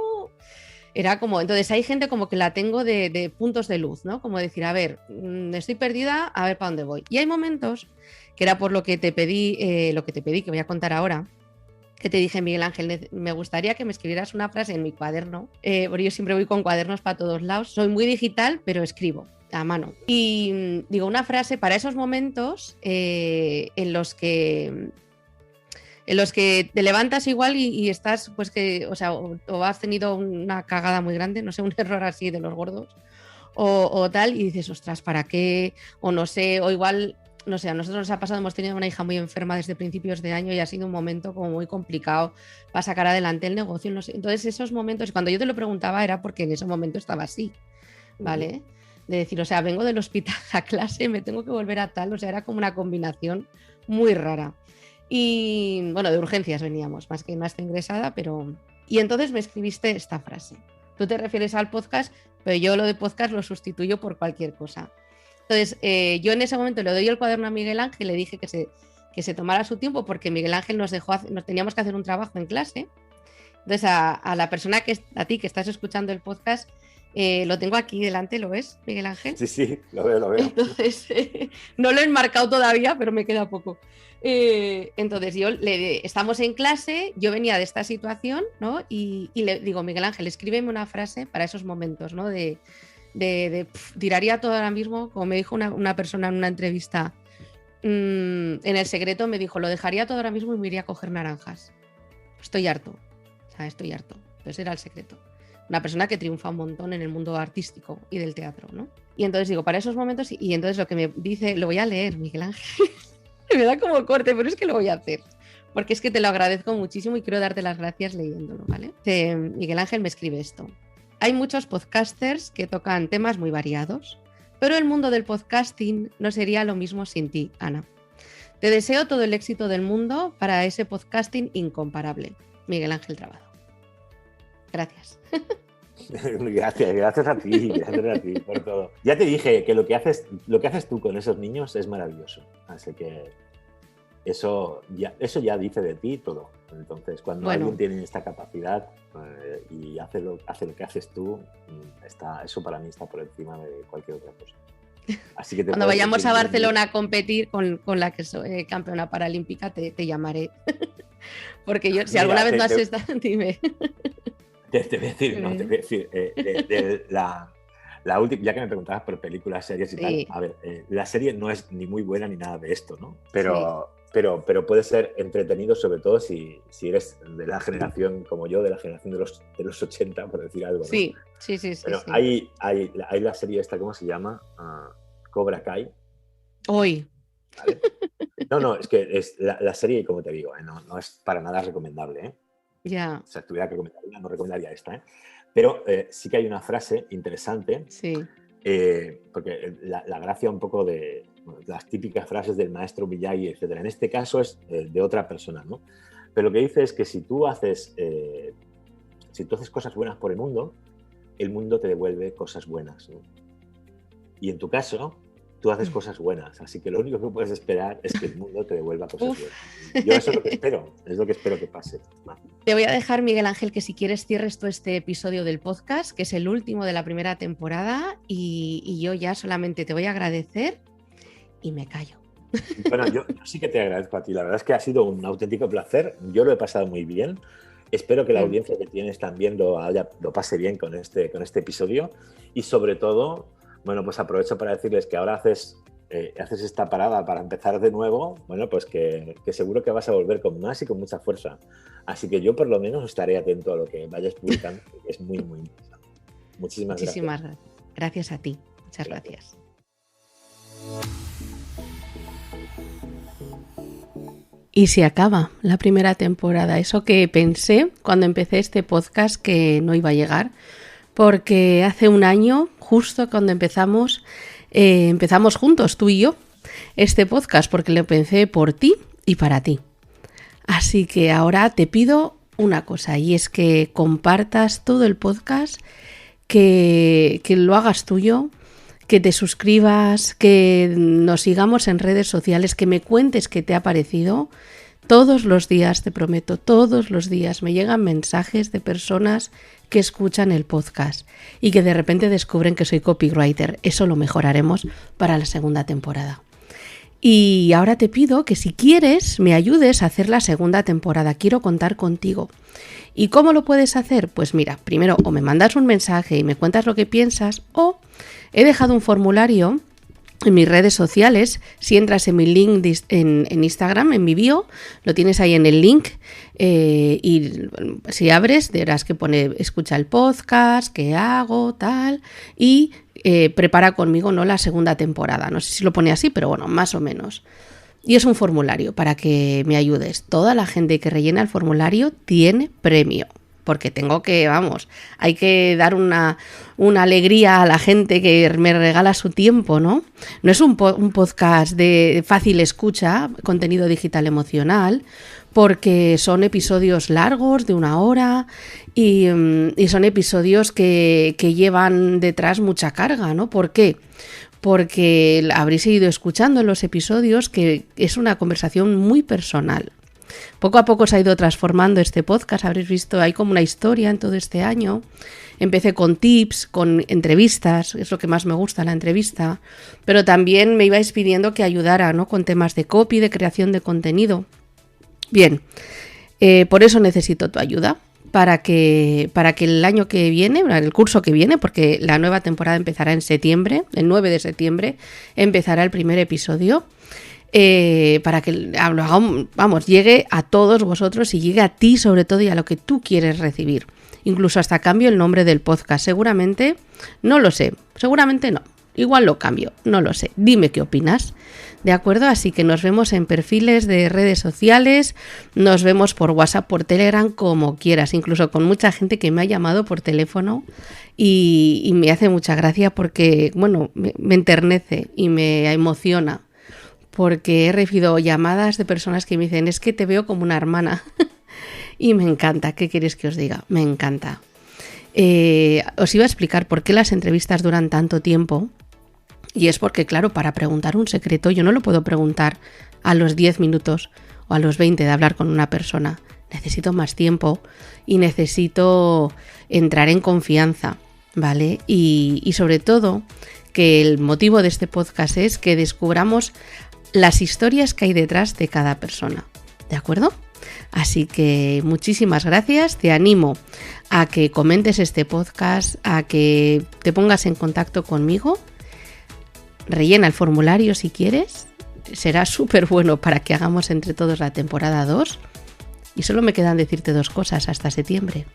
era como, entonces hay gente como que la tengo de puntos de luz, ¿no? Como decir, a ver, estoy perdida, a ver para dónde voy. Y hay momentos, que era por lo que te pedí, que voy a contar ahora, que te dije, Miguel Ángel, me gustaría que me escribieras una frase en mi cuaderno, porque yo siempre voy con cuadernos para todos lados. Soy muy digital, pero escribo a mano. Y digo, una frase para esos momentos en los que te levantas igual y estás, pues que, o sea, o has tenido una cagada muy grande, no sé, un error así de los gordos, o tal, y dices, ostras, ¿para qué? O no sé, o igual... No sé, a nosotros nos ha pasado, hemos tenido una hija muy enferma desde principios de año y ha sido un momento como muy complicado para sacar adelante el negocio. No sé. Entonces, esos momentos, cuando yo te lo preguntaba era porque en ese momento estaba así, ¿vale? De decir, o sea, vengo del hospital a clase, me tengo que volver a tal, o sea, era como una combinación muy rara. Y bueno, de urgencias veníamos, más que más ingresada, pero... Y entonces me escribiste esta frase. Tú te refieres al podcast, pero yo lo de podcast lo sustituyo por cualquier cosa. Entonces, yo en ese momento le doy el cuaderno a Miguel Ángel, le dije que se tomara su tiempo porque Miguel Ángel nos teníamos que hacer un trabajo en clase. Entonces, a la persona a ti que estás escuchando el podcast, lo tengo aquí delante, ¿lo ves, Miguel Ángel? Sí, lo veo. Entonces, no lo he enmarcado todavía, pero me queda poco. Entonces, estamos en clase, yo venía de esta situación, ¿no? Y le digo, Miguel Ángel, escríbeme una frase para esos momentos, ¿no? Tiraría todo ahora mismo, como me dijo una persona en una entrevista en El Secreto, me dijo, lo dejaría todo ahora mismo y me iría a coger naranjas. Estoy harto, o sea, estoy harto. Entonces era El Secreto. Una persona que triunfa un montón en el mundo artístico y del teatro, ¿no? Y entonces digo, para esos momentos, y entonces lo que me dice, lo voy a leer, Miguel Ángel. Me da como corte, pero es que lo voy a hacer. Porque es que te lo agradezco muchísimo y quiero darte las gracias leyéndolo, ¿vale? Miguel Ángel me escribe esto. Hay muchos podcasters que tocan temas muy variados, pero el mundo del podcasting no sería lo mismo sin ti, Ana. Te deseo todo el éxito del mundo para ese podcasting incomparable. Miguel Ángel Trabado. Gracias. Gracias a ti por todo. Ya te dije que lo que haces tú con esos niños es maravilloso. Así que eso ya dice de ti todo. Entonces, cuando alguien tiene esta capacidad y hace lo que haces tú, eso para mí está por encima de cualquier otra cosa. Así que cuando vayamos a Barcelona a competir con la que soy campeona paralímpica, te llamaré. Porque yo, si alguna vez no has estado, dime. Te voy a decir, la última, ya que me preguntabas por películas, series y tal, a ver, la serie no es ni muy buena ni nada de esto, ¿no? Pero puede ser entretenido, sobre todo si eres de la generación como yo, de la generación de los 80, por decir algo, ¿no? Sí. Pero hay la serie esta, ¿cómo se llama? Cobra Kai. Hoy. ¿Vale? No, es que es la serie, como te digo, no es para nada recomendable, ¿eh? Ya. O sea, si tuviera que recomendarla, no recomendaría esta, ¿eh? Pero sí que hay una frase interesante, porque la gracia un poco de las típicas frases del maestro Miyagi, etcétera. En este caso es de otra persona, ¿no? Pero lo que dice es que si tú haces cosas buenas por el mundo te devuelve cosas buenas, ¿no? Y en tu caso, tú haces cosas buenas, así que lo único que puedes esperar es que el mundo te devuelva cosas buenas. Yo eso es lo que espero que pase. Te voy a dejar, Miguel Ángel, que si quieres cierres tú este episodio del podcast, que es el último de la primera temporada, y yo ya solamente te voy a agradecer y me callo. Bueno, yo sí que te agradezco a ti, la verdad es que ha sido un auténtico placer, yo lo he pasado muy bien, espero que la audiencia que tienes también lo pase bien con este episodio y sobre todo, bueno, pues aprovecho para decirles que ahora haces esta parada para empezar de nuevo, bueno, pues que seguro que vas a volver con más y con mucha fuerza. Así que yo por lo menos estaré atento a lo que vayas publicando, que es muy, muy interesante. Muchísimas gracias. Gracias a ti. Muchas gracias. Y se acaba la primera temporada. Eso que pensé cuando empecé este podcast que no iba a llegar, porque hace un año, justo cuando empezamos juntos, tú y yo, este podcast, porque lo pensé por ti y para ti. Así que ahora te pido una cosa, y es que compartas todo el podcast, que lo hagas tuyo, que te suscribas, que nos sigamos en redes sociales, que me cuentes qué te ha parecido. Todos los días, te prometo, todos los días me llegan mensajes de personas que escuchan el podcast y que de repente descubren que soy copywriter. Eso lo mejoraremos para la segunda temporada. Y ahora te pido que si quieres me ayudes a hacer la segunda temporada. Quiero contar contigo. ¿Y cómo lo puedes hacer? Pues mira, primero o me mandas un mensaje y me cuentas lo que piensas, o he dejado un formulario en mis redes sociales. Si entras en mi link en Instagram, en mi bio, lo tienes ahí en el link, y si abres verás que pone escucha el podcast, qué hago, tal, y prepara conmigo, ¿no?, la segunda temporada. No sé si lo pone así, pero bueno, más o menos. Y es un formulario para que me ayudes. Toda la gente que rellena el formulario tiene premio. Porque tengo que, hay que dar una alegría a la gente que me regala su tiempo, ¿no? No es un podcast de fácil escucha, contenido digital emocional, porque son episodios largos de 1 hora y son episodios que llevan detrás mucha carga, ¿no? ¿Por qué? Porque habréis ido escuchando en los episodios que es una conversación muy personal. Poco a poco se ha ido transformando este podcast, habréis visto, hay como una historia en todo este año. Empecé con tips, con entrevistas, es lo que más me gusta, la entrevista, pero también me ibais pidiendo que ayudara, ¿no?, con temas de copy, de creación de contenido. Bien, por eso necesito tu ayuda, para que el año que viene, el curso que viene, porque la nueva temporada empezará en septiembre, el 9 de septiembre empezará el primer episodio. Para que llegue a todos vosotros y llegue a ti sobre todo y a lo que tú quieres recibir. Incluso hasta cambio el nombre del podcast. Seguramente, no lo sé, seguramente no. Igual lo cambio, no lo sé. Dime qué opinas. ¿De acuerdo? Así que nos vemos en perfiles de redes sociales, nos vemos por WhatsApp, por Telegram, como quieras. Incluso con mucha gente que me ha llamado por teléfono y me hace mucha gracia porque, bueno, me enternece y me emociona. Porque he recibido llamadas de personas que me dicen, es que te veo como una hermana. Y me encanta, ¿qué queréis que os diga? Me encanta. Os iba a explicar por qué las entrevistas duran tanto tiempo. Y es porque, claro, para preguntar un secreto yo no lo puedo preguntar a los 10 minutos o a los 20 de hablar con una persona. Necesito más tiempo y necesito entrar en confianza, ¿vale? Y sobre todo, que el motivo de este podcast es que descubramos las historias que hay detrás de cada persona, ¿de acuerdo? Así que muchísimas gracias, te animo a que comentes este podcast, a que te pongas en contacto conmigo, rellena el formulario si quieres, será súper bueno para que hagamos entre todos la temporada 2 y solo me quedan decirte 2 cosas hasta septiembre.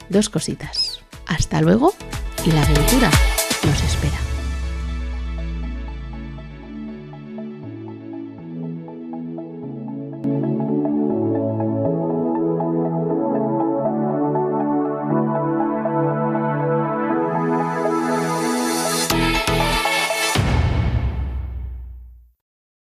2 cositas. Hasta luego y la aventura nos espera.